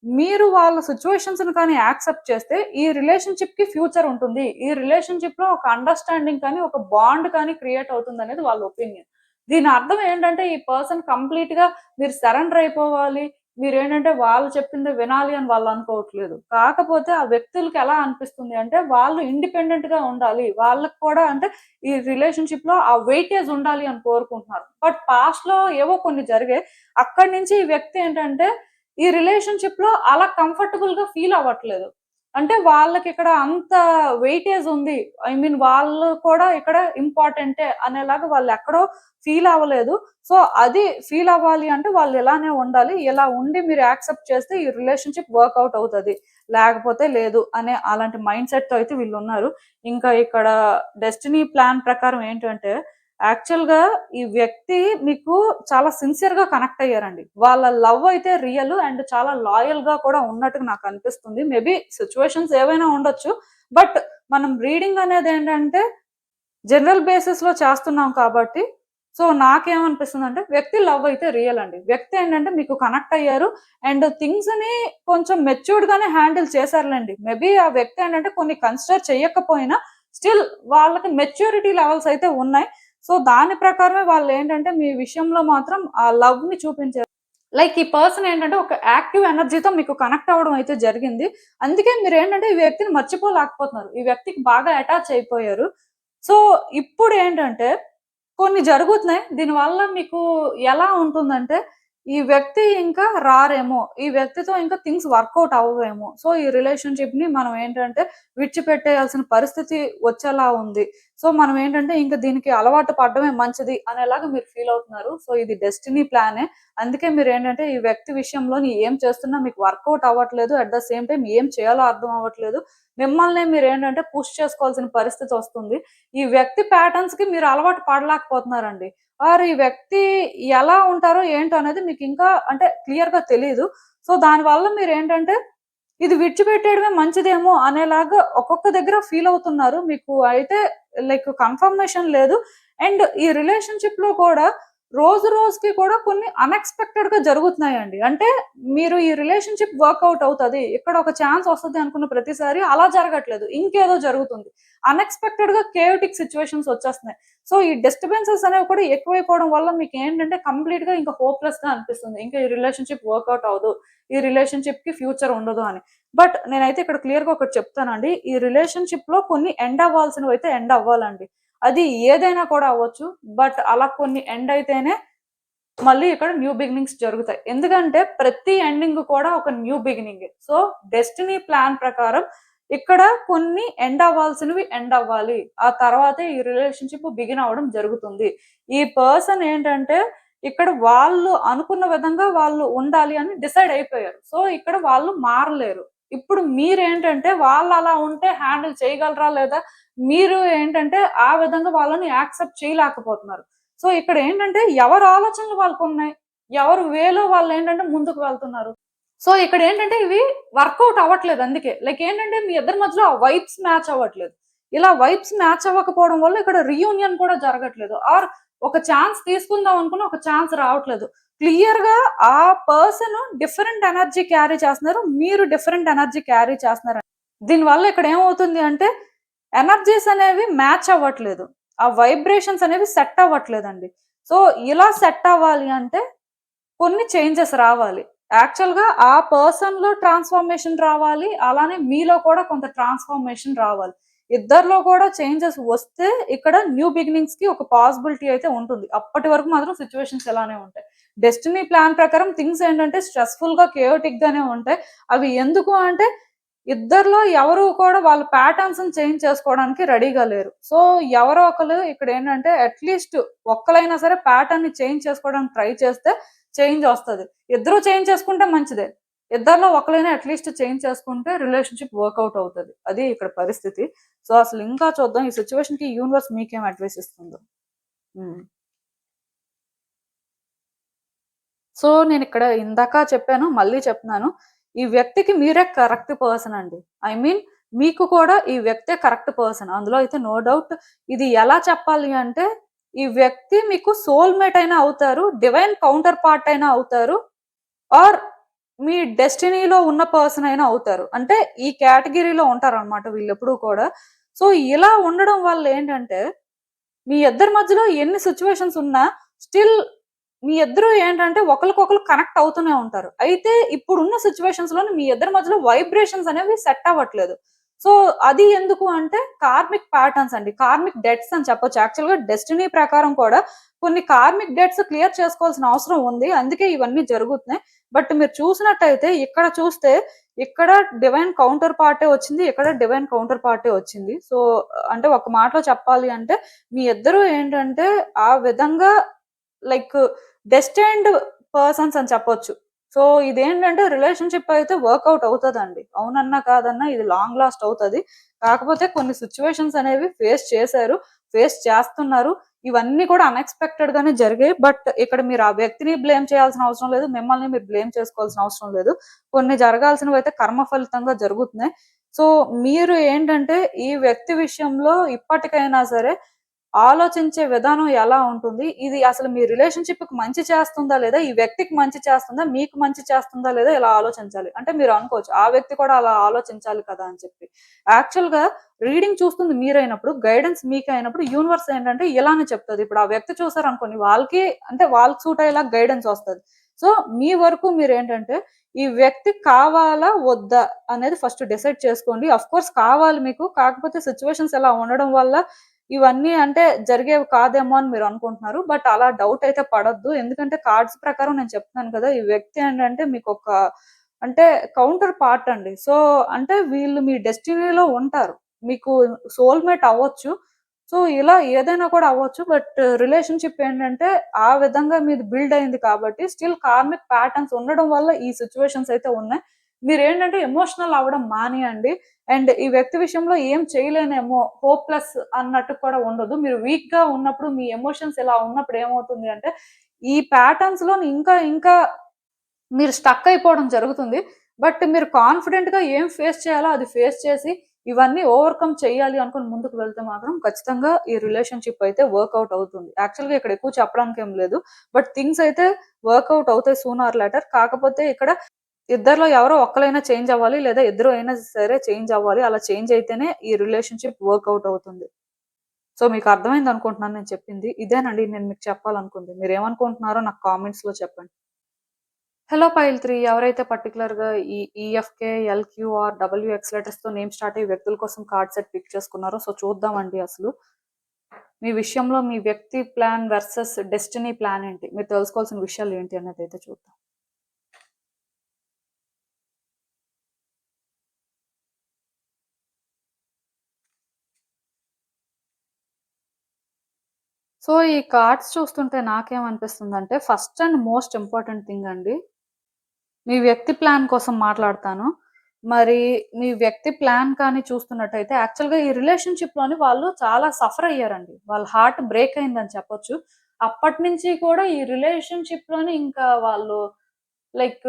మీరు వాళ్ళ సిట్యుయేషన్స్‌ని కానీ యాక్సెప్ట్ చేస్తే ఈ రిలేషన్‌షిప్‌కి ఫ్యూచర్ ఉంటుంది. ఈ రిలేషన్‌షిప్‌లో ఒక అండర్‌స్టాండింగ్ కానీ, ఒక బాండ్ కానీ క్రియేట్ అవుతుందనేది వాళ్ళ ఒపీనియన్. దీని అర్థం ఏంటంటే ఈ పర్సన్ కంప్లీట్‌గా మీరు సరెండర్ అయిపోవాలి. మీరేంటంటే వాళ్ళు చెప్పిందే వినాలి అని వాళ్ళు అనుకోవట్లేదు. కాకపోతే ఆ వ్యక్తులకి ఎలా అనిపిస్తుంది అంటే వాళ్ళు ఇండిపెండెంట్‌గా ఉండాలి. వాళ్ళకి కూడా అంటే ఈ రిలేషన్‌షిప్‌లో ఆ వెయిటేజ్ ఉండాలి అని కోరుకుంటున్నారు. బట్ పాస్ట్‌లో ఏవో కొన్ని జరిగాయి. అక్కడి నుంచి ఈ వ్యక్తి ఏంటంటే ఈ రిలేషన్‌షిప్‌లో అలా కంఫర్టబుల్‌గా ఫీల్ అవ్వట్లేదు. అంటే వాళ్ళకిక్కడ అంత వెయిటేజ్ ఉంది. ఐ మీన్ వాళ్ళు కూడా ఇక్కడ ఇంపార్టెంటే అనేలాగా వాళ్ళెక్కడో ఫీల్ అవ్వలేదు. సో, అది ఫీల్ అవ్వాలి అంటే వాళ్ళు ఇలానే ఉండాలి. ఇలా ఉండి మీరు యాక్సెప్ట్ చేస్తే ఈ రిలేషన్‌షిప్ వర్కౌట్ అవుతది. లేకపోతే లేదు అనే అలాంటి మైండ్ సెట్‌తో అయితే వీళ్ళున్నారు. ఇంకా ఇక్కడ డెస్టినీ ప్లాన్ ప్రకారం ఏంటంటే యాక్చువల్‌గా ఈ వ్యక్తి మీకు చాలా సిన్సియర్‌గా కనెక్ట్ అయ్యారండి. వాళ్ళ లవ్ అయితే రియల్ అండ్ చాలా లాయల్‌గా కూడా ఉన్నట్టుగా నాకు అనిపిస్తుంది. మేబీ సిట్యుయేషన్స్ ఏవైనా ఉండొచ్చు. బట్ మనం రీడింగ్ అనేదేంటంటే జనరల్ బేసిస్‌లో చేస్తున్నాం కాబట్టి సో, నాకేమనిపిస్తుందంటే వ్యక్తి లవ్ అయితే రియల్ అండి. వ్యక్తి ఏంటంటే మీకు కనెక్ట్ అయ్యారు అండ్ థింగ్స్‌ని కొంచెం మెచ్యూర్డ్‌గానే హ్యాండిల్ చేశారులెండి. మేబీ ఆ వ్యక్తి ఏంటంటే కొన్ని కన్సిడర్ చేయకపోయినా స్టిల్ వాళ్ళకి మెచ్యూరిటీ లెవెల్స్ అయితే ఉన్నాయి. సో, దాని ప్రకారమే వాళ్ళేంటంటే మీ విషయంలో మాత్రం ఆ లవ్‌ని చూపించారు. లైక్ ఈ పర్సన్ ఏంటంటే ఒక యాక్టివ్ ఎనర్జీతో మీకు కనెక్ట్ అవ్వడం అయితే జరిగింది. అందుకే మీరేంటంటే ఈ వ్యక్తిని మర్చిపోలేకపోతున్నారు. ఈ వ్యక్తికి బాగా అటాచ్ అయిపోయారు. సో, ఇప్పుడేంటంటే కొన్ని జరుగుతున్నాయి. దీనివల్ల మీకు ఎలా ఉంటుందంటే, ఈ వ్యక్తి ఇంకా రారేమో! ఈ వ్యక్తితో ఇంకా థింగ్స్ వర్కౌట్ అవ్వవేమో! సో, ఈ రిలేషన్‌షిప్‌ని మనం ఏంటంటే విడిచిపెట్టేయాల్సిన పరిస్థితి వచ్చేలా ఉంది. సో, మనం ఏంటంటే ఇంక దీనికి అలవాటు పడడమే మంచిది అనేలాగా మీరు ఫీల్ అవుతున్నారు. సో, ఇది డెస్టినీ ప్లానే. అందుకే మీరేంటంటే ఈ వ్యక్తి విషయంలోని ఏం చేస్తున్నా మీకు వర్కౌట్ అవ్వట్లేదు. అట్ ద సేమ్ టైమ్ ఏం చేయాలో అర్థం అవ్వట్లేదు. మిమ్మల్నే మీరేంటంటే పుష్ చేసుకోవాల్సిన పరిస్థితి వస్తుంది. ఈ వ్యక్తి ప్యాటర్న్స్‌కి మీరు అలవాటు పడలేకపోతున్నారండి. ఆర్ ఈ వ్యక్తి ఎలా ఉంటారో ఏంటో అనేది మీకింకా అంటే క్లియర్‌గా తెలీదు. సో, దానివల్ల మీరేంటంటే ఇది విడిచిపెట్టేయడమే మంచిదేమో అనేలాగా ఒక్కొక్క దగ్గర ఫీల్ అవుతున్నారు. మీకు అయితే లైక్ కన్ఫర్మేషన్ లేదు. అండ్ ఈ రిలేషన్‌షిప్‌లో కూడా రోజు రోజుకి కూడా కొన్ని అన్‌ఎక్స్‌పెక్టెడ్‌గా జరుగుతున్నాయండి. అంటే మీరు ఈ రిలేషన్‌షిప్ వర్కౌట్ అవుతది. ఇక్కడ ఒక ఛాన్స్ వస్తది అనుకున్న ప్రతిసారి అలా జరగట్లేదు. ఇంకేదో జరుగుతుంది. అన్‌ఎక్స్‌పెక్టెడ్‌గా కేయోటిక్ సిట్యుయేషన్స్ వచ్చేస్తున్నాయి. సో, ఈ డిస్టర్బెన్సెస్ అనేవి కూడా ఎక్కువైపోవడం వల్ల మీకేంటంటే కంప్లీట్‌గా ఇంకా హోప్‌లెస్‌గా అనిపిస్తుంది. ఇంకా ఈ రిలేషన్‌షిప్ వర్కౌట్ అవ్వదు. ఈ రిలేషన్‌షిప్‌కి ఫ్యూచర్ ఉండదు అని. బట్ నేనైతే ఇక్కడ క్లియర్‌గా ఒకటి చెప్తానండి. ఈ రిలేషన్‌షిప్‌లో కొన్ని ఎండ్ అవ్వాల్సినవైతే ఎండ్ అవ్వాలండి. అది ఏదైనా కూడా అవ్వచ్చు. బట్ అలా కొన్ని ఎండ్ అయితేనే మళ్ళీ ఇక్కడ న్యూ బిగినింగ్స్ జరుగుతాయి. ఎందుకంటే ప్రతి ఎండింగ్ కూడా ఒక న్యూ బిగినింగే. సో, డెస్టినీ ప్లాన్ ప్రకారం ఇక్కడ కొన్ని ఎండ్ అవ్వాల్సినవి ఎండ్ అవ్వాలి. ఆ తర్వాతే ఈ రిలేషన్‌షిప్ బిగిన్ అవ్వడం జరుగుతుంది. ఈ పర్సన్ ఏంటంటే ఇక్కడ వాళ్ళు అనుకున్న విధంగా వాళ్ళు ఉండాలి అని డిసైడ్ అయిపోయారు. సో, ఇక్కడ వాళ్ళు మారలేరు. ఇప్పుడు మీరేంటంటే వాళ్ళు అలా ఉంటే హ్యాండిల్ చేయగలరా? లేదా మీరు ఏంటంటే ఆ విధంగా వాళ్ళని యాక్సెప్ట్ చేయలేకపోతున్నారు. సో, ఇక్కడేంటంటే ఎవరి ఆలోచనలు వాళ్ళకున్నాయి. ఎవరి వేలో వాళ్ళేంటంటే ముందుకు వెళ్తున్నారు. సో, ఇక్కడేంటంటే ఇవి వర్కౌట్ అవ్వట్లేదు అందుకే. లైక్ ఏంటంటే మీ ఇద్దరి మధ్యలో ఆ వైబ్స్ మ్యాచ్ అవ్వట్లేదు. ఇలా వైబ్స్ మ్యాచ్ అవ్వకపోవడం వల్ల ఇక్కడ రీయూనియన్ కూడా జరగట్లేదు. ఆర్ ఒక ఛాన్స్ తీసుకుందాం అనుకున్న ఒక ఛాన్స్ రావట్లేదు. క్లియర్‌గా ఆ పర్సన్ డిఫరెంట్ ఎనర్జీ క్యారీ చేస్తున్నారు. మీరు డిఫరెంట్ ఎనర్జీ క్యారీ చేస్తున్నారు. దీనివల్ల ఇక్కడ ఏమవుతుంది అంటే ఎనర్జీస్ అనేవి మ్యాచ్ అవ్వట్లేదు. ఆ వైబ్రేషన్స్ అనేవి సెట్ అవ్వట్లేదండి. సో, ఇలా సెట్ అవ్వాలి అంటే కొన్ని చేంజెస్ రావాలి. యాక్చువల్‌గా ఆ పర్సన్‌లో ట్రాన్స్‌ఫర్మేషన్ రావాలి. అలానే మీలో కూడా కొంత ట్రాన్స్‌ఫర్మేషన్ రావాలి. ఇద్దరిలో కూడా చేంజెస్ వస్తే ఇక్కడ న్యూ బిగినింగ్స్ కి ఒక పాసిబిలిటీ అయితే ఉంటుంది. అప్పటి వరకు మాత్రం సిచ్యువేషన్స్ ఎలానే ఉంటాయి. డెస్టినీ ప్లాన్ ప్రకారం థింగ్స్ ఏంటంటే స్ట్రెస్ఫుల్ గా కేయోటిక్ గానే ఉంటాయి. అవి ఎందుకు అంటే ఇద్దరిలో ఎవరు కూడా వాళ్ళ ప్యాటర్న్స్ చేంజ్ చేసుకోవడానికి రెడీగా లేరు. సో ఎవరో ఒకరు ఇక్కడ ఏంటంటే అట్లీస్ట్ ఒక్కలైనా సరే ప్యాటర్న్ ని చేంజ్ చేసుకోవడానికి ట్రై చేస్తే చేంజ్ వస్తుంది. ఇద్దరు చేంజ్ చేసుకుంటే మంచిదే. ఇద్దరిలో ఒకరైనా అట్లీస్ట్ చేంజ్ చేసుకుంటే రిలేషన్షిప్ వర్కౌట్ అవుతుంది. అది ఇక్కడ పరిస్థితి. సో అసలు ఇంకా చూద్దాం ఈ సిచ్యువేషన్ కి యూనివర్స్ మీకేం అడ్వైస్ ఇస్తుందో. సో నేను ఇక్కడ ఇందాక చెప్పాను, మళ్ళీ చెప్తున్నాను, ఈ వ్యక్తికి మీరే కరెక్ట్ పర్సన్ అండి. ఐ మీన్ మీకు కూడా ఈ వ్యక్తే కరెక్ట్ పర్సన్, అందులో అయితే నో డౌట్. ఇది ఎలా చెప్పాలి అంటే ఈ వ్యక్తి మీకు సోల్మేట్ అయినా అవుతారు, డివైన్ కౌంటర్ పార్ట్ అయినా అవుతారు, ఆర్ మీ డెస్టినీలో ఉన్న పర్సన్ అయినా అవుతారు. అంటే ఈ కేటగిరీలో ఉంటారు అనమాట వీళ్ళెప్పుడు కూడా. సో ఇలా ఉండడం వల్ల ఏంటంటే మీ ఇద్దరి మధ్యలో ఎన్ని సిచ్యువేషన్స్ ఉన్నా స్టిల్ మీ ఇద్దరు ఏంటంటే ఒకరికొకరు కనెక్ట్ అవుతూనే ఉంటారు. అయితే ఇప్పుడున్న సిచ్యువేషన్స్ లో మీ ఇద్దరి మధ్యలో వైబ్రేషన్స్ అనేవి సెట్ అవ్వట్లేదు. సో అది ఎందుకు అంటే కార్మిక్ ప్యాటర్న్స్ అండి, కార్మిక్ డెట్స్ అని చెప్పొచ్చు. యాక్చువల్ గా డెస్టినీ ప్రకారం కూడా కొన్ని కార్మిక్ డెట్స్ క్లియర్ చేసుకోవాల్సిన అవసరం ఉంది, అందుకే ఇవన్నీ జరుగుతున్నాయి. బట్ మీరు చూసినట్టయితే ఇక్కడ చూస్తే ఇక్కడ డివైన్ కౌంటర్ పార్టే వచ్చింది, ఇక్కడ డివైన్ కౌంటర్ పార్టే వచ్చింది. సో అంటే ఒక మాటలో చెప్పాలి అంటే మీ ఇద్దరు ఏంటంటే ఆ విధంగా లైక్ డెస్టైన్డ్ పర్సన్స్ అని చెప్పొచ్చు. సో ఇదేంటంటే రిలేషన్షిప్ అయితే వర్కౌట్ అవుతుందండి, అవునన్నా కాదన్నా ఇది లాంగ్ లాస్ట్ అవుతుంది. కాకపోతే కొన్ని సిచ్యువేషన్స్ అనేవి ఫేస్ చేశారు, ఫేస్ చేస్తున్నారు. ఇవన్నీ కూడా అన్ఎక్స్పెక్టెడ్ గానే జరిగాయి. బట్ ఇక్కడ మీరు ఆ వ్యక్తిని బ్లేమ్ చేయాల్సిన అవసరం లేదు, మిమ్మల్ని మీరు బ్లేమ్ చేసుకోవాల్సిన అవసరం లేదు. కొన్ని జరగాల్సినవి అయితే కర్మ ఫలితంగా జరుగుతున్నాయి. సో మీరు ఏంటంటే ఈ వ్యక్తి విషయంలో ఇప్పటికైనా సరే ఆలోచించే విధానం ఎలా ఉంటుంది, ఇది అసలు మీ రిలేషన్షిప్ కి మంచి చేస్తుందా లేదా, ఈ వ్యక్తికి మంచి చేస్తుందా, మీకు మంచి చేస్తుందా లేదా, ఇలా ఆలోచించాలి. అంటే మీరు అనుకోవచ్చు ఆ వ్యక్తి కూడా అలా ఆలోచించాలి కదా అని చెప్పి. యాక్చువల్ గా రీడింగ్ చూస్తుంది మీరైనప్పుడు, గైడెన్స్ మీకు అయినప్పుడు యూనివర్స్ ఏంటంటే ఇలానే చెప్తుంది. ఇప్పుడు ఆ వ్యక్తి చూసారు అనుకోండి, వాళ్ళకి అంటే వాళ్ళకి సూట్ అయ్యేలా గైడెన్స్ వస్తుంది. సో మీ వరకు మీరు ఏంటంటే ఈ వ్యక్తి కావాలా వద్దా అనేది ఫస్ట్ డిసైడ్ చేసుకోండి. అఫ్ కోర్స్ కావాలి మీకు, కాకపోతే సిచ్యువేషన్స్ ఎలా ఉండడం వల్ల ఇవన్నీ అంటే జరిగేవి కాదేమో అని మీరు అనుకుంటున్నారు. బట్ అలా డౌట్ అయితే పడొద్దు. ఎందుకంటే కార్డ్స్ ప్రకారం నేను చెప్తున్నాను కదా, ఈ వ్యక్తి ఏంటంటే మీకు ఒక అంటే కౌంటర్ పార్ట్ అండి. సో అంటే వీళ్ళు మీ డెస్టినీలో ఉంటారు, మీకు సోల్మేట్ అవ్వచ్చు. సో ఇలా ఏదైనా కూడా అవ్వచ్చు. బట్ రిలేషన్షిప్ ఏంటంటే ఆ విధంగా మీది బిల్డ్ అయింది కాబట్టి స్టిల్ కార్మిక్ ప్యాటర్న్స్ ఉండడం వల్ల ఈ సిచ్యువేషన్స్ అయితే ఉన్నాయి. మీరు ఏంటంటే ఎమోషనల్ అవ్వడం మానేయండి. అండ్ ఈ వ్యక్తి విషయంలో ఏం చేయలేనేమో, హోప్లెస్ అన్నట్టు కూడా ఉండదు. మీరు వీక్ గా ఉన్నప్పుడు మీ ఎమోషన్స్ ఇలా ఉన్నప్పుడు ఏమవుతుంది అంటే ఈ ప్యాటర్న్స్ లో ఇంకా ఇంకా మీరు స్టక్ అయిపోవడం జరుగుతుంది. బట్ మీరు కాన్ఫిడెంట్ గా ఏం ఫేస్ చేయాలో అది ఫేస్ చేసి ఇవన్నీ ఓవర్కమ్ చేయాలి అనుకుని ముందుకు వెళ్తే మాత్రం ఖచ్చితంగా ఈ రిలేషన్షిప్ అయితే వర్కౌట్ అవుతుంది. యాక్చువల్ గా ఇక్కడ ఎక్కువ చెప్పడానికి ఏం లేదు, బట్ థింగ్స్ అయితే వర్కౌట్ అవుతాయి సూన్ ఆర్ లేటర్. కాకపోతే ఇక్కడ ఇద్దరిలో ఎవరో ఒక్కరైనా చేంజ్ అవ్వాలి, లేదా ఇద్దరు అయినా సరే చేంజ్ అవ్వాలి. అలా చేంజ్ అయితేనే ఈ రిలేషన్షిప్ వర్కౌట్ అవుతుంది. సో మీకు అర్థమైంది అనుకుంటున్నాను నేను చెప్పింది. ఇదేనండి నేను మీకు చెప్పాలనుకుంది. మీరు ఏమనుకుంటున్నారో నాకు కామెంట్స్ లో చెప్పండి. హలో పైల్ 3, ఎవరైతే పర్టికులర్ గా ఈ ఈఎఫ్కే, ఎల్క్యూఆర్, డబ్ల్యూఎక్స్ లెటర్స్ తో నేమ్ స్టార్ట్ అయ్యే వ్యక్తుల కోసం కార్డ్ సెట్ పిక్ చేసుకున్నారో సో చూద్దామండి. అసలు మీ విషయంలో మీ వ్యక్తి ప్లాన్ వర్సెస్ డెస్టినీ ప్లాన్ ఏంటి, మీరు తెలుసుకోవాల్సిన విషయాలు ఏంటి అన్నది అయితే చూద్దాం. సో ఈ కార్డ్స్ చూస్తుంటే నాకేమనిపిస్తుందంటే first and most important thing అండి, మీ వ్యక్తి ప్లాన్ కోసం మాట్లాడతాను. మరి మీ వ్యక్తి ప్లాన్ కానీ చూస్తున్నట్టయితే యాక్చువల్గా ఈ రిలేషన్షిప్ లోని వాళ్ళు చాలా సఫర్ అయ్యారండి, వాళ్ళ హార్ట్ బ్రేక్ అయిందని చెప్పొచ్చు. అప్పటి నుంచి కూడా ఈ రిలేషన్షిప్ లోని ఇంకా వాళ్ళు లైక్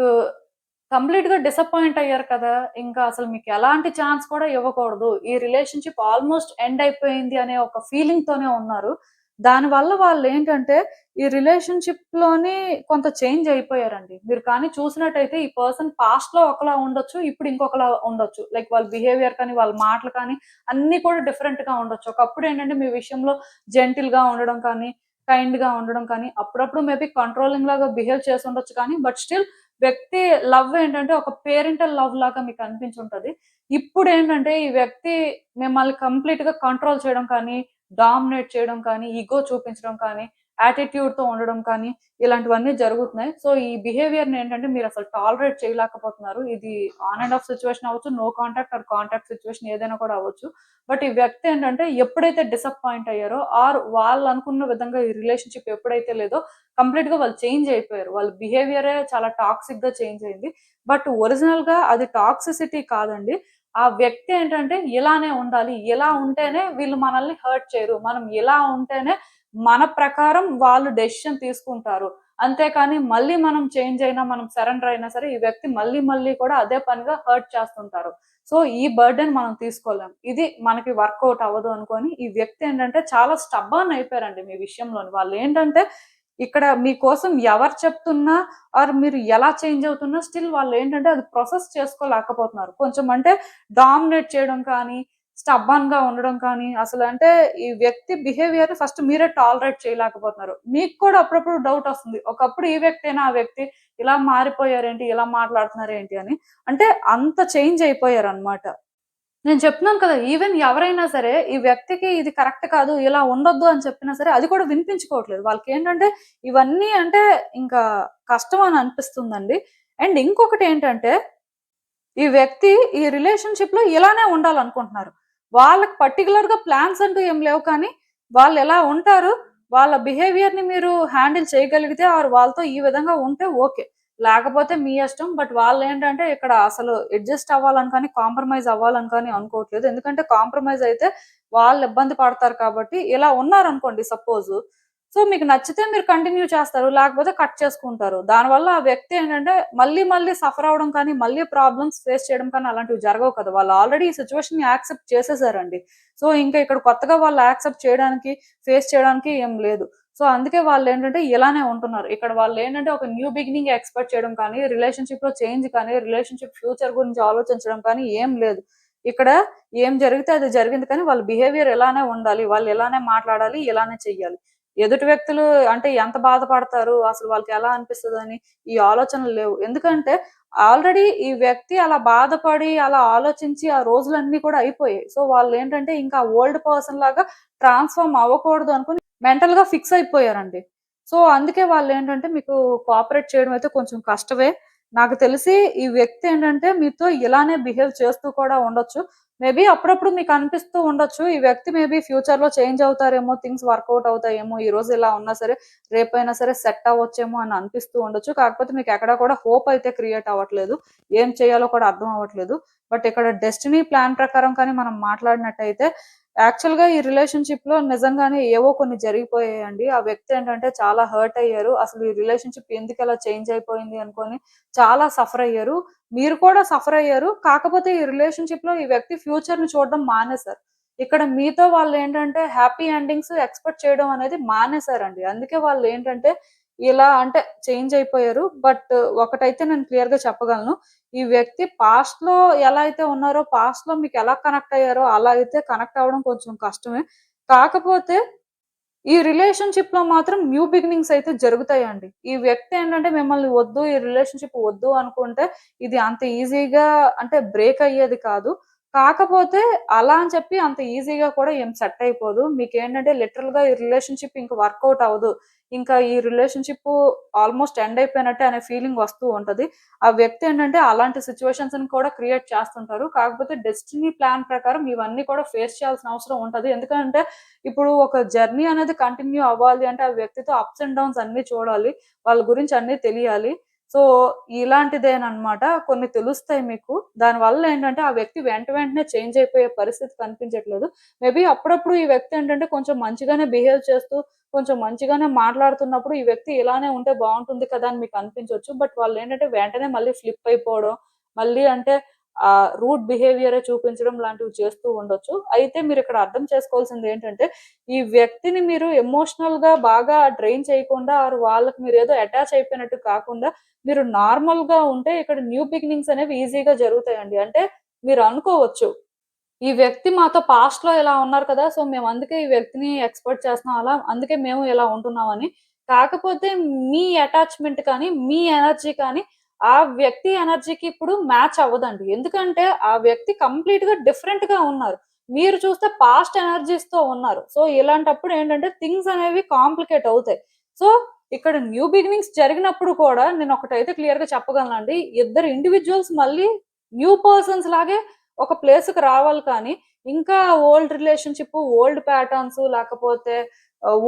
కంప్లీట్ గా డిసప్పాయింట్ అయ్యారు కదా, ఇంకా అసలు మీకు ఎలాంటి ఛాన్స్ కూడా ఇవ్వకూడదు, ఈ రిలేషన్షిప్ ఆల్మోస్ట్ ఎండ్ అయిపోయింది అనే ఒక ఫీలింగ్ తోనే ఉన్నారు. దానివల్ల వాళ్ళు ఏంటంటే ఈ రిలేషన్షిప్ లోని కొంత చేంజ్ అయిపోయారండి. మీరు కానీ చూసినట్టయితే ఈ పర్సన్ పాస్ట్ లో ఒకలా ఉండొచ్చు, ఇప్పుడు ఇంకొకలా ఉండొచ్చు. లైక్ వాళ్ళ బిహేవియర్ కానీ వాళ్ళ మాటలు కానీ అన్ని కూడా డిఫరెంట్ గా ఉండొచ్చు. ఒకప్పుడు ఏంటంటే మీ విషయంలో జెంటిల్ గా ఉండడం కానీ, కైండ్ గా ఉండడం కానీ, అప్పుడప్పుడు మేబీ కంట్రోలింగ్ లాగా బిహేవ్ చేసి ఉండొచ్చు కానీ, బట్ స్టిల్ వ్యక్తి లవ్ ఏంటంటే ఒక పేరెంటల్ లవ్ లాగా మీకు అనిపించుంటది. ఇప్పుడేంటంటే ఈ వ్యక్తి మిమ్మల్ని కంప్లీట్‌గా కంట్రోల్ చేయడం కానీ, డామినేట్ చేయడం కానీ, ఇగో చూపించడం కానీ, యాటిట్యూడ్‌తో ఉండడం కానీ, ఇలాంటివన్నీ జరుగుతున్నాయి. సో, ఈ బిహేవియర్‌ని ఏంటంటే మీరసలు టాలరేట్ చేయలేకపోతున్నారు. ఇది ఆన్ అండ్ ఆఫ్ సిట్యుయేషన్ అవ్వచ్చు, no contact or contact situation ఏదైనా కూడా అవ్వచ్చు. బట్ ఈ వ్యక్తి ఏంటంటే ఎప్పుడైతే డిసప్పాయింట్ అయ్యారో ఆర్ వాళ్ళు అనుకున్న విధంగా ఈ రిలేషన్‌షిప్ ఎప్పుడైతే లేదో కంప్లీట్‌గా వాళ్ళు చేంజ్ అయిపోయారు. వాళ్ళ బిహేవియరే చాలా టాక్సిక్‌గా చేంజ్ అయింది. బట్ ఒరిజినల్‌గా అది టాక్సిసిటీ కాదండి. ఆ వ్యక్తి ఏంటంటే ఇలానే ఉండాలి. ఇలా ఉంటేనే వీళ్ళు మనల్ని హర్ట్ చేయరు. మనం ఇలా ఉంటేనే మన ప్రకారం వాళ్ళు డెసిషన్ తీసుకుంటారు. అంతేకాని మళ్ళీ మనం చేంజ్ అయినా, మనం సరెండర్ అయినా సరే ఈ వ్యక్తి మళ్ళీ మళ్ళీ కూడా అదే పనిగా హర్ట్ చేస్తుంటారు. సో, ఈ బర్డెన్ మనం తీసుకోలేం. ఇది మనకి వర్కౌట్ అవ్వదు అనుకోని ఈ వ్యక్తి ఏంటంటే చాలా స్టబర్న్ అయిపోయారండి మీ విషయంలోని. వాళ్ళేంటంటే ఇక్కడ మీకోసం ఎవరు చెప్తున్నా ఆర్ మీరు ఎలా చేంజ్ అవుతున్నా స్టిల్ వాళ్ళేంటంటే అది ప్రాసెస్ చేసుకోలేకపోతున్నారు. కొంచెం అంటే డామినేట్ చేయడం కానీ, స్టబ్బర్న్‌గా ఉండడం కానీ, అసలంటే ఈ వ్యక్తి బిహేవియర్ ఫస్ట్ మీరే టాలరేట్ చేయలేకపోతున్నారు. మీకు కూడా అప్పుడప్పుడు డౌటొస్తుంది. ఒకప్పుడు ఈ వ్యక్తేనా ఆ వ్యక్తి? ఇలా మారిపోయారేంటి? ఇలా మాట్లాడుతున్నారేంటి అని. అంటే అంత చేంజ్ అయిపోయారనమాట. నేను చెప్తున్నాను కదా! ఈవెన్ ఎవరైనా సరే, ఈ వ్యక్తికి ఇది కరెక్ట్ కాదు, ఇలా ఉండొద్దు అని చెప్పినా సరే, అది కూడా వినిపించుకోవట్లేదు. వాళ్ళకేంటంటే, ఇవన్నీ అంటే ఇంకా కష్టం అని అనిపిస్తుందండి. అండ్ ఇంకొకటేంటంటే, ఈ వ్యక్తి ఈ రిలేషన్‌షిప్‌లో ఇలానే ఉండాలనుకుంటున్నారు. వాళ్ళకి పర్టిక్యులర్‌గా ప్లాన్స్ అంటూ ఏం లేవు కానీ, వాళ్ళెలా ఉంటారు, వాళ్ళ బిహేవియర్‌ని మీరు హ్యాండిల్ చేయగలిగితే ఆర్ వాళ్ళతో ఈ విధంగా ఉంటే ఓకే. లేకపోతే మీ ఇష్టం. బట్ వాళ్ళేంటంటే ఇక్కడ అసలు అడ్జస్ట్ అవ్వాలని కానీ, కాంప్రమైజ్ అవ్వాలని కానీ అనుకోవట్లేదు. ఎందుకంటే కాంప్రమైజ్ అయితే వాళ్ళు ఇబ్బంది పడతారు కాబట్టి, ఇలా ఉన్నారనుకోండి సపోజు సో, మీకు నచ్చితే మీరు కంటిన్యూ చేస్తారు. లేకపోతే కట్ చేసుకుంటారు. దానివల్ల ఆ వ్యక్తి ఏంటంటే మళ్ళీ మళ్ళీ సఫర్ అవ్వడం కానీ, మళ్ళీ ప్రాబ్లమ్స్ ఫేస్ చేయడం కానీ అలాంటివి జరగవు కదా! వాళ్ళు ఆల్రెడీ ఈ సిట్యుయేషన్‌ని యాక్సెప్ట్ చేసేసారండి. సో, ఇంకా ఇక్కడ కొత్తగా వాళ్ళు యాక్సెప్ట్ చేయడానికి, ఫేస్ చేయడానికి ఏం లేదు. సో, అందుకే వాళ్ళేంటంటే ఇలానే ఉంటున్నారు. ఇక్కడ వాళ్ళేంటంటే ఒక న్యూ బిగినింగ్ ఎక్స్‌పెక్ట్ చేయడం కానీ, రిలేషన్‌షిప్‌లో చేంజ్ కానీ, రిలేషన్‌షిప్ ఫ్యూచర్ గురించి ఆలోచించడం కానీ ఏం లేదు. ఇక్కడ ఏం జరిగితే అది జరిగింది కానీ వాళ్ళ బిహేవియర్ ఇలానే ఉండాలి. వాళ్ళు ఇలానే మాట్లాడాలి. ఇలానే చెయ్యాలి. ఎదుటి వ్యక్తులు అంటే ఎంత బాధపడతారు, అసలు వాళ్ళకి ఎలా అనిపిస్తదని ఈ ఆలోచనలు లేవు. ఎందుకంటే ఆల్రెడీ ఈ వ్యక్తి అలా బాధపడి, అలా ఆలోచించి ఆ రోజులన్నీ కూడా అయిపోయాయి. సో, వాళ్ళేంటంటే ఇంకా ఓల్డ్ పర్సన్ లాగా ట్రాన్స్‌ఫార్మ్ అవ్వకూడదు అనుకుని మెంటల్‌గా ఫిక్స్ అయిపోయారండి. సో, అందుకే వాళ్ళేంటంటే మీకు కోఆపరేట్ చేయడం అయితే కొంచెం కష్టమే. నాకు తెలిసి ఈ వ్యక్తి ఏంటంటే మీతో ఇలానే బిహేవ్ చేస్తూ కూడా ఉండొచ్చు. మేబీ అప్పుడప్పుడు మీకనిపిస్తూ ఉండొచ్చు. ఈ వ్యక్తి మేబీ ఫ్యూచర్‌లో చేంజ్ అవుతారేమో, థింగ్స్ వర్కౌట్ అవుతాయేమో, ఈరోజు ఇలా ఉన్నా సరే, రేపైనా సరే సెట్ అవ్వచ్చేమో అని అనిపిస్తూ ఉండొచ్చు. కాకపోతే మీకెక్కడ కూడా హోప్ అయితే క్రియేట్ అవ్వట్లేదు. ఏం చేయాలో కూడా అర్థం అవ్వట్లేదు. బట్ ఇక్కడ డెస్టినీ ప్లాన్ ప్రకారం కానీ మనం మాట్లాడినట్టయితే యాక్చువల్‌గా ఈ రిలేషన్‌షిప్‌లో నిజంగానే ఏవో కొన్ని జరిగిపోయాయండి. ఆ వ్యక్తి ఏంటంటే చాలా హర్ట్ అయ్యారు. అసలు ఈ రిలేషన్‌షిప్ ఎందుకలా చేంజ్ అయిపోయింది అనుకోని చాలా సఫర్ అయ్యారు. మీరు కూడా సఫర్ అయ్యారు. కాకపోతే ఈ రిలేషన్‌షిప్‌లో ఈ వ్యక్తి ఫ్యూచర్‌ని చూడడం మానేసారు. ఇక్కడ మీతో వాళ్ళేంటంటే హ్యాపీ ఎండింగ్స్ ఎక్స్‌పెక్ట్ చేయడం అనేది మానేసారండి. అందుకే వాళ్ళేంటంటే ఇలా అంటే చేంజ్ అయిపోయారు. బట్ ఒకటైతే నేను క్లియర్‌గా చెప్పగలను. ఈ వ్యక్తి పాస్ట్‌లో ఎలా అయితే ఉన్నారో, పాస్ట్‌లో మీకెలా కనెక్ట్ అయ్యారో అలా అయితే కనెక్ట్ అవ్వడం కొంచెం కష్టమే. కాకపోతే ఈ రిలేషన్‌షిప్‌లో మాత్రం న్యూ బిగినింగ్స్ అయితే జరుగుతాయండి. ఈ వ్యక్తి ఏంటంటే మిమ్మల్ని వద్దు, ఈ రిలేషన్‌షిప్ వద్దు అనుకుంటే ఇది అంత ఈజీగా అంటే బ్రేక్ అయ్యేది కాదు. కాకపోతే అలా అని చెప్పి అంత ఈజీగా కూడా ఏం సెట్ అయిపోదు. మీకేంటంటే లిటరల్‌గా ఈ రిలేషన్‌షిప్ ఇంక వర్కౌట్ అవ్వదు. ఇంకా ఈ రిలేషన్‌షిప్ ఆల్‌మోస్ట్ ఎండ్ అయిపోయినట్టే అనే ఫీలింగ్ వస్తూ ఉంటది. ఆ వ్యక్తి ఏంటంటే అలాంటి సిట్యుయేషన్స్‌ని కూడా క్రియేట్ చేస్తుంటారు. కాకపోతే డెస్టినీ ప్లాన్ ప్రకారం ఇవన్నీ కూడా ఫేస్ చేయాల్సిన అవసరం ఉంటది. ఎందుకంటే ఇప్పుడు ఒక జర్నీ అనేది కంటిన్యూ అవ్వాలి అంటే, ఆ వ్యక్తితో అప్స్ అండ్ డౌన్స్ అన్నీ చూడాలి. వాళ్ళ గురించి అన్నీ తెలియాలి. సో, ఇలాంటిదేననమాట. కొన్ని తెలుస్తాయి మీకు. దానివల్ల ఏంటంటే, ఆ వ్యక్తి వెంటనే చేంజ్ అయిపోయే పరిస్థితి కనిపించట్లేదు. మేబీ అప్పుడప్పుడు ఈ వ్యక్తి ఏంటంటే, కొంచెం మంచిగానే బిహేవ్ చేస్తూ, కొంచెం మంచిగానే మాట్లాడుతున్నప్పుడు, ఈ వ్యక్తి ఇలానే ఉంటే బావుంటుంది కదా! అని మీకు అనిపించొచ్చు. బట్ వాళ్ళేంటంటే, వెంటనే మళ్ళీ ఫ్లిప్ అయిపోవడం, మళ్ళీ అంటే రూడ్ బిహేవియరే చూపించడం లాంటివి చేస్తూ ఉండొచ్చు. అయితే మీరిక్కడ అర్థం చేసుకోవాల్సిందేంటంటే, ఈ వ్యక్తిని మీరు ఎమోషనల్‌గా బాగా డ్రైన్ చేయకుండా ఆర్ వాళ్ళకి మీరేదో అటాచ్ అయిపోయినట్టు కాకుండా, మీరు నార్మల్‌గా ఉంటే ఇక్కడ న్యూ బిగినింగ్స్ అనేవి ఈజీగా జరుగుతాయండి. అంటే మీరు అనుకోవచ్చు, ఈ వ్యక్తి మాతో పాస్ట్‌లో ఇలా ఉన్నారు కదా! సో, మేము అందుకే ఈ వ్యక్తిని ఎక్స్‌పెక్ట్ చేస్తున్నాం అలా. అందుకే మేము ఇలా ఉంటున్నామని. కాకపోతే మీ అటాచ్‌మెంట్ కానీ, మీ ఎనర్జీ కానీ ఆ వ్యక్తి ఎనర్జీకి ఇప్పుడు మ్యాచ్ అవ్వదండి. ఎందుకంటే ఆ వ్యక్తి కంప్లీట్ గా డిఫరెంట్ గా ఉన్నారు. మీరు చూస్తే పాస్ట్ ఎనర్జీస్ తో ఉన్నారు. సో ఇలాంటప్పుడు ఏంటంటే థింగ్స్ అనేవి కాంప్లికేట్ అవుతాయి. సో ఇక్కడ న్యూ బిగినింగ్స్ జరిగినప్పుడు కూడా నేను ఒకటైతే క్లియర్ గా చెప్పగలనండి. ఇద్దరు ఇండివిడ్యువల్స్ మళ్ళీ న్యూ పర్సన్స్ లాగే ఒక ప్లేస్‌కి రావాలి కానీ, ఇంకా ఓల్డ్ రిలేషన్‌షిప్, ఓల్డ్ ప్యాటర్న్స్ లేకపోతే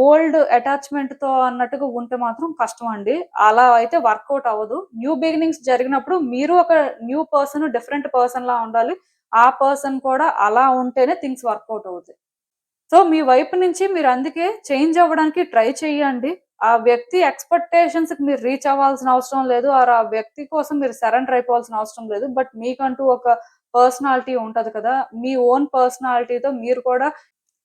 ఓల్డ్ అటాచ్‌మెంట్‌తో అన్నట్టుగా ఉంటే మాత్రం కష్టం అండి. అలా అయితే వర్కౌట్ అవ్వదు. న్యూ బిగినింగ్స్ జరిగినప్పుడు మీరు ఒక న్యూ పర్సన్, డిఫరెంట్ పర్సన్‌లా ఉండాలి. ఆ పర్సన్ కూడా అలా ఉంటేనే థింగ్స్ వర్కౌట్ అవుతాయి. సో, మీ వైపు నుంచి మీరు అందుకే చేంజ్ అవ్వడానికి ట్రై చేయండి. ఆ వ్యక్తి ఎక్స్‌పెక్టేషన్స్‌కి మీరు రీచ్ అవ్వాల్సిన అవసరం లేదు. ఆర్ ఆ వ్యక్తి కోసం మీరు సరెండర్ అయిపోవాల్సిన అవసరం లేదు. బట్ మీకంటూ ఒక పర్సనాలిటీ ఉంటది కదా! మీ ఓన్ పర్సనాలిటీతో మీరు కూడా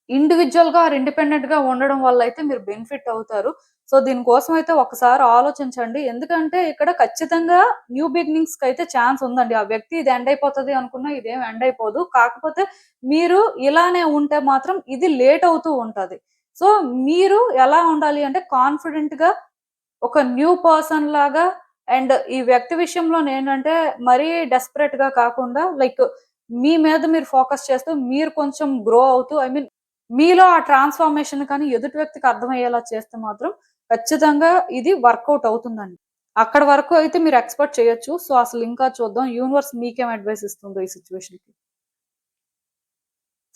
ఇండివిడ్యువల్‌గా ఆర్ ఇండిపెండెంట్‌గా ఉండడం వల్లయితే మీరు బెనిఫిట్ అవుతారు. సో, దీనికోసం అయితే ఒక్కసారి ఆలోచించండి. ఎందుకంటే ఇక్కడ ఖచ్చితంగా న్యూ బిగినింగ్స్‌కయితే ఛాన్స్ ఉందండి. ఆ వ్యక్తి ఇది ఎండ్ అయిపోతది అనుకున్నా ఇదేం ఎండ్ అయిపోదు. కాకపోతే మీరు ఇలానే ఉంటే మాత్రం ఇది లేట్ అవుతూ ఉంటది. సో, మీరు ఎలా ఉండాలి అంటే కాన్ఫిడెంట్‌గా ఒక న్యూ పర్సన్ లాగా అండ్ ఈ వ్యక్తి విషయంలోనేంటంటే మరీ డెస్పరేట్‌గా కాకుండా లైక్ మీ మీద మీరు ఫోకస్ చేస్తూ మీరు కొంచెం గ్రో అవుతూ మీలో ఆ ట్రాన్స్‌ఫర్మేషన్ కానీ ఎదుటి వ్యక్తికి అర్థమయ్యేలా చేస్తే మాత్రం ఖచ్చితంగా ఇది వర్కౌట్ అవుతుందండి. అక్కడి వరకు అయితే మీరు ఎక్స్‌పెక్ట్ చేయొచ్చు. సో, అసలు ఇంకా చూద్దాం యూనివర్స్ మీకేం అడ్వైస్ ఇస్తుందో ఈ సిట్యుయేషన్‌కి.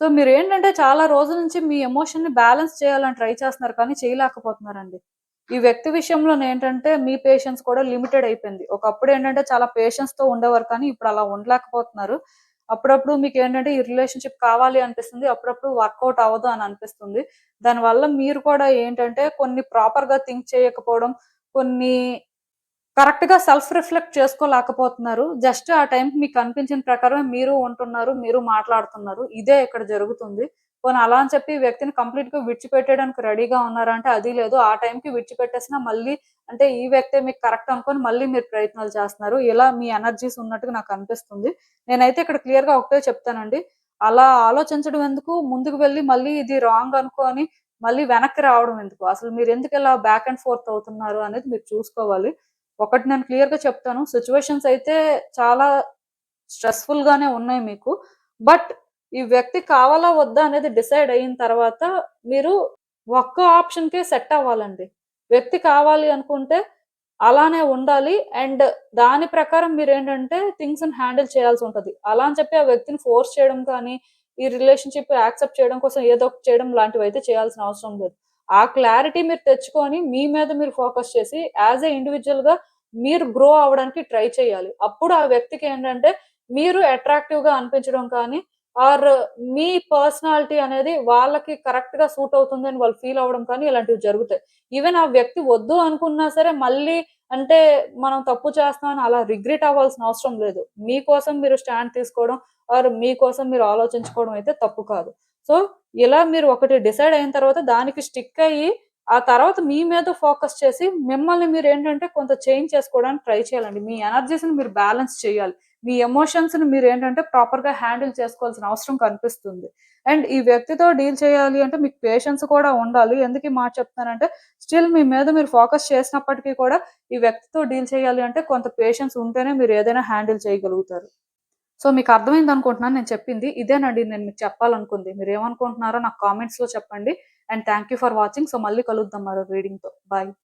సో, మీరేంటంటే చాలా రోజుల నుంచి మీ ఎమోషన్‌ని బ్యాలెన్స్ చేయాలని ట్రై చేస్తున్నారు కానీ చేయలేకపోతున్నారండి. ఈ వ్యక్తి విషయంలోనేంటంటే మీ పేషెన్స్ కూడా లిమిటెడ్ అయిపోయింది. ఒకప్పుడేంటంటే చాలా పేషెన్స్‌తో ఉండేవారు కానీ ఇప్పుడు అలా ఉండలేకపోతున్నారు. అప్పుడప్పుడు మీకేంటంటే ఈ రిలేషన్‌షిప్ కావాలి అనిపిస్తుంది. అప్పుడప్పుడు వర్కౌట్ అవ్వదు అని అనిపిస్తుంది. దానివల్ల మీరు కూడా ఏంటంటే కొన్ని ప్రాపర్‌గా థింక్ చేయకపోవడం, కొన్ని కరెక్ట్‌గా సెల్ఫ్ రిఫ్లెక్ట్ చేసుకోలేకపోతున్నారు. జస్ట్ ఆ టైంకి మీకు అనిపించిన ప్రకారమే మీరు ఉంటున్నారు. మీరు మాట్లాడుతున్నారు. ఇదే ఇక్కడ జరుగుతుంది. పోనీ అలా అని చెప్పి ఈ వ్యక్తిని కంప్లీట్‌గా విడిచిపెట్టేయడానికి రెడీగా ఉన్నారా అంటే అది లేదు. ఆ టైంకి విడిచిపెట్టేసినా మళ్ళీ అంటే ఈ వ్యక్తే మీకు కరెక్ట్ అనుకోని మళ్ళీ మీరు ప్రయత్నాలు చేస్తున్నారు. ఇలా మీ ఎనర్జీస్ ఉన్నట్టుగా నాకు అనిపిస్తుంది. నేనైతే ఇక్కడ క్లియర్‌గా ఒకటే చెప్తానండి. అలా ఆలోచించడం ఎందుకు? ముందుకు వెళ్లి మళ్ళీ ఇది రాంగ్ అనుకోని మళ్ళీ వెనక్కి రావడం ఎందుకు? అసలు మీరెందుకు ఇలా బ్యాక్ అండ్ ఫోర్త్ అవుతున్నారు అనేది మీరు చూసుకోవాలి. ఒకటి నేను క్లియర్‌గా చెప్తాను. సిట్యుయేషన్స్ అయితే చాలా స్ట్రెస్‌ఫుల్ గానే ఉన్నాయి మీకు. బట్ ఈ వ్యక్తి కావాలా? వద్దా? అనేది డిసైడ్ అయిన తర్వాత మీరు ఒక్క ఆప్షన్‌కే సెట్ అవ్వాలండి. వ్యక్తి కావాలి అనుకుంటే అలానే ఉండాలి. అండ్ దాని ప్రకారం మీరేంటంటే థింగ్స్‌ని హ్యాండిల్ చేయాల్సుంటది. అలా అని చెప్పి ఆ వ్యక్తిని ఫోర్స్ చేయడం కానీ, ఈ రిలేషన్‌షిప్ యాక్సెప్ట్ చేయడం కోసం ఏదో ఒకటి చేయడం లాంటివైతే చేయాల్సిన అవసరం లేదు. ఆ క్లారిటీ మీరు తెచ్చుకొని మీ మీద మీరు ఫోకస్ చేసి యాస్ ఎ ఇండివిడ్యుయల్‌గా మీరు గ్రో అవ్వడానికి ట్రై చేయాలి. అప్పుడు ఆ వ్యక్తికేంటంటే మీరు అట్రాక్టివ్‌గా అనిపించడం కానీ ఆర్ మీ పర్సనాలిటీ అనేది వాళ్ళకి కరెక్ట్‌గా సూట్ అవుతుందని వాళ్ళు ఫీల్ అవ్వడం కానీ ఇలాంటివి జరుగుతాయి. ఈవెన్ ఆ వ్యక్తి వద్దు అనుకున్నా సరే మళ్ళీ అంటే మనం తప్పు చేస్తున్నామని అలా రిగ్రెట్ అవ్వాల్సిన అవసరం లేదు. మీకోసం మీరు స్టాండ్ తీసుకోవడం ఆర్ మీకోసం మీరు ఆలోచించుకోవడం అయితే తప్పు కాదు. సో, ఇలా మీరు ఒకటి డిసైడ్ అయిన తర్వాత దానికి స్టిక్ అయ్యి, ఆ తర్వాత మీ మీద ఫోకస్ చేసి మిమ్మల్ని మీరేంటంటే కొంత చేంజ్ చేసుకోవడానికి ట్రై చేయాలండి. మీ ఎనర్జీస్‌ని మీరు బ్యాలెన్స్ చేయాలి. మీ ఎమోషన్స్‌ని మీరేంటంటే ప్రాపర్‌గా హ్యాండిల్ చేసుకోవాల్సిన అవసరం కనిపిస్తుంది. అండ్ ఈ వ్యక్తితో డీల్ చేయాలి అంటే మీకు పేషెన్స్ కూడా ఉండాలి. ఎందుకు ఈ మాట చెప్తున్నానంటే స్టిల్ మీ మీద మీరు ఫోకస్ చేసినప్పటికీ కూడా ఈ వ్యక్తితో డీల్ చేయాలి అంటే కొంత పేషెన్స్ ఉంటేనే మీరు ఏదైనా హ్యాండిల్ చేయగలుగుతారు. సో, మీకు అర్థమైందనుకుంటున్నాను నేను చెప్పింది. ఇదేనండి నేను మీకు చెప్పాలనుకుంది. మీరేమనుకుంటున్నారో నాకు కామెంట్స్‌లో చెప్పండి. And thank you for watching. So, మళ్ళీ కలుద్దాం మరో రీడింగ్‌తో. బాయ్.